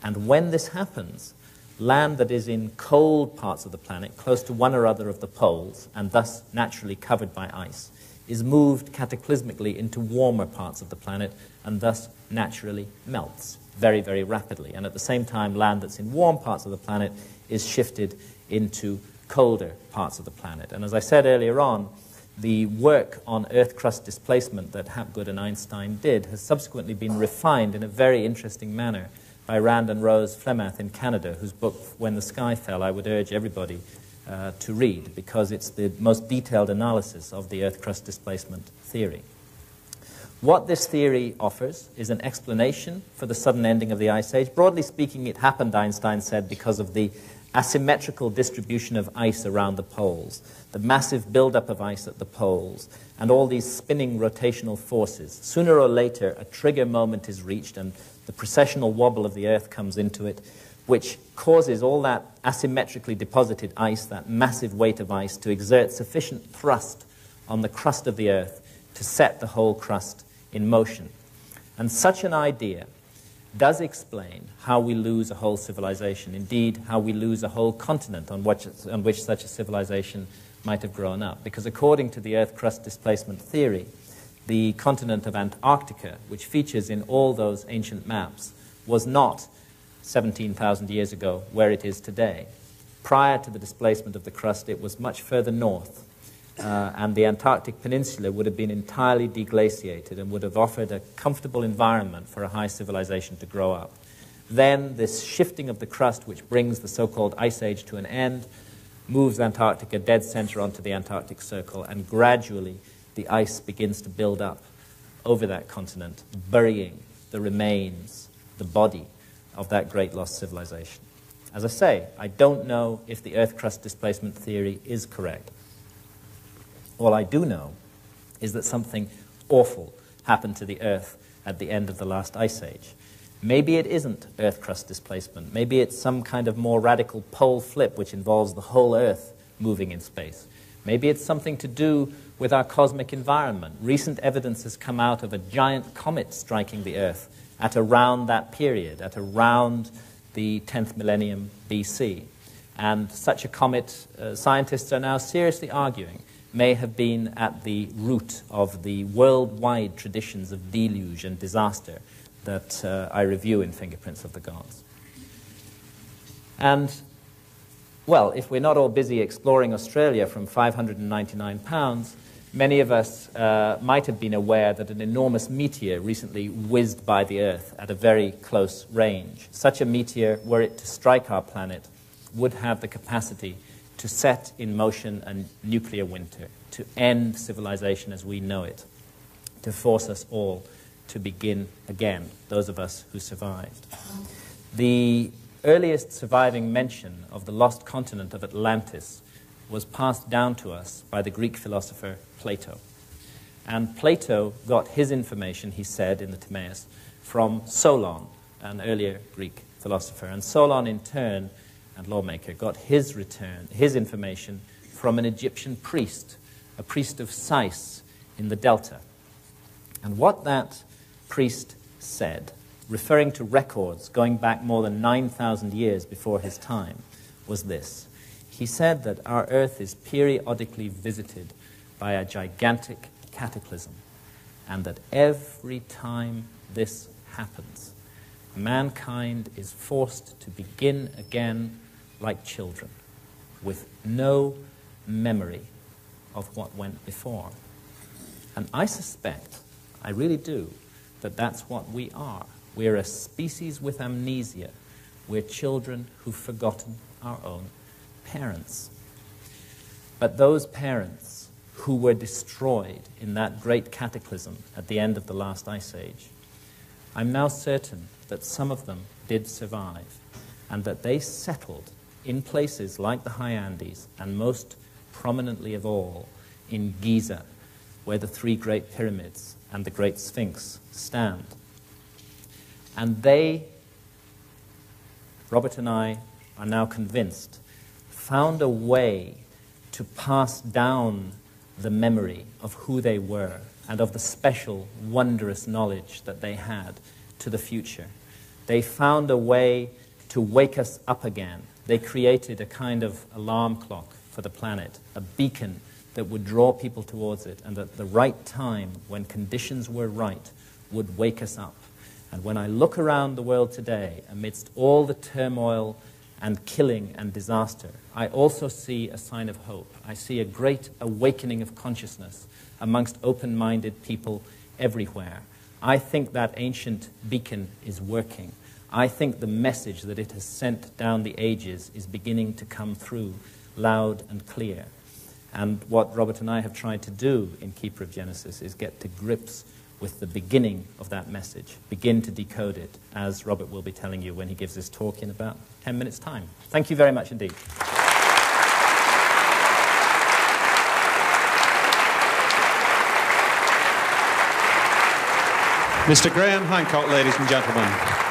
And when this happens, land that is in cold parts of the planet, close to one or other of the poles, and thus naturally covered by ice, is moved cataclysmically into warmer parts of the planet, and thus naturally melts very, very rapidly. And at the same time, land that's in warm parts of the planet is shifted into colder parts of the planet. And as I said earlier on, the work on Earth crust displacement that Hapgood and Einstein did has subsequently been refined in a very interesting manner by Rand and Rose Flemath in Canada, whose book, When the Sky Fell, I would urge everybody to read, because it's the most detailed analysis of the Earth crust displacement theory. What this theory offers is an explanation for the sudden ending of the Ice Age. Broadly speaking, it happened, Einstein said, because of the asymmetrical distribution of ice around the poles, the massive buildup of ice at the poles, and all these spinning rotational forces. Sooner or later, a trigger moment is reached, and the precessional wobble of the Earth comes into it, which causes all that asymmetrically deposited ice, that massive weight of ice, to exert sufficient thrust on the crust of the Earth to set the whole crust in motion. And such an idea does explain how we lose a whole civilization, indeed how we lose a whole continent on which such a civilization might have grown up. Because according to the Earth crust displacement theory, the continent of Antarctica, which features in all those ancient maps, was not 17,000 years ago where it is today. Prior to the displacement of the crust, it was much further north, and the Antarctic Peninsula would have been entirely deglaciated and would have offered a comfortable environment for a high civilization to grow up. Then this shifting of the crust, which brings the so-called Ice Age to an end, moves Antarctica dead center onto the Antarctic Circle, and gradually the ice begins to build up over that continent, burying the remains, the body of that great lost civilization. As I say, I don't know if the Earth crust displacement theory is correct. All I do know is that something awful happened to the Earth at the end of the last Ice Age. Maybe it isn't Earth crust displacement. Maybe it's some kind of more radical pole flip which involves the whole Earth moving in space. Maybe it's something to do with our cosmic environment. Recent evidence has come out of a giant comet striking the Earth at around that period, at around the 10th millennium BC. And such a comet, scientists are now seriously arguing, may have been at the root of the worldwide traditions of deluge and disaster that I review in Fingerprints of the Gods. And Well, if we're not all busy exploring Australia from 599 pounds, many of us might have been aware that an enormous meteor recently whizzed by the Earth at a very close range. Such a meteor, were it to strike our planet, would have the capacity to set in motion a nuclear winter, to end civilization as we know it, to force us all to begin again, those of us who survived. The earliest surviving mention of the lost continent of Atlantis was passed down to us by the Greek philosopher Plato. And Plato got his information, he said in the Timaeus, from Solon, an earlier Greek philosopher. And Solon, in turn, and lawmaker, got his information from an Egyptian priest, a priest of Sais in the Delta. And what that priest said, referring to records going back more than 9,000 years before his time, was this. He said that our Earth is periodically visited by a gigantic cataclysm, and that every time this happens, mankind is forced to begin again like children, with no memory of what went before. And I suspect, I really do, that that's what we are. We're a species with amnesia. We're children who've forgotten our own parents. But those parents who were destroyed in that great cataclysm at the end of the last ice age, I'm now certain that some of them did survive, and that they settled in places like the high Andes, and most prominently of all in Giza, where the three great pyramids and the great Sphinx stand. And they, Robert and I are now convinced, found a way to pass down the memory of who they were and of the special, wondrous knowledge that they had to the future. They found a way to wake us up again. They created a kind of alarm clock for the planet, a beacon that would draw people towards it, and at the right time, when conditions were right, would wake us up. And when I look around the world today, amidst all the turmoil and killing and disaster, I also see a sign of hope. I see a great awakening of consciousness amongst open-minded people everywhere. I think that ancient beacon is working. I think the message that it has sent down the ages is beginning to come through loud and clear. And what Robert and I have tried to do in Keeper of Genesis is get to grips with the beginning of that message, begin to decode it, as Robert will be telling you when he gives his talk in about 10 minutes' time. Thank you very much indeed. Mr. Graham Hancock, ladies and gentlemen.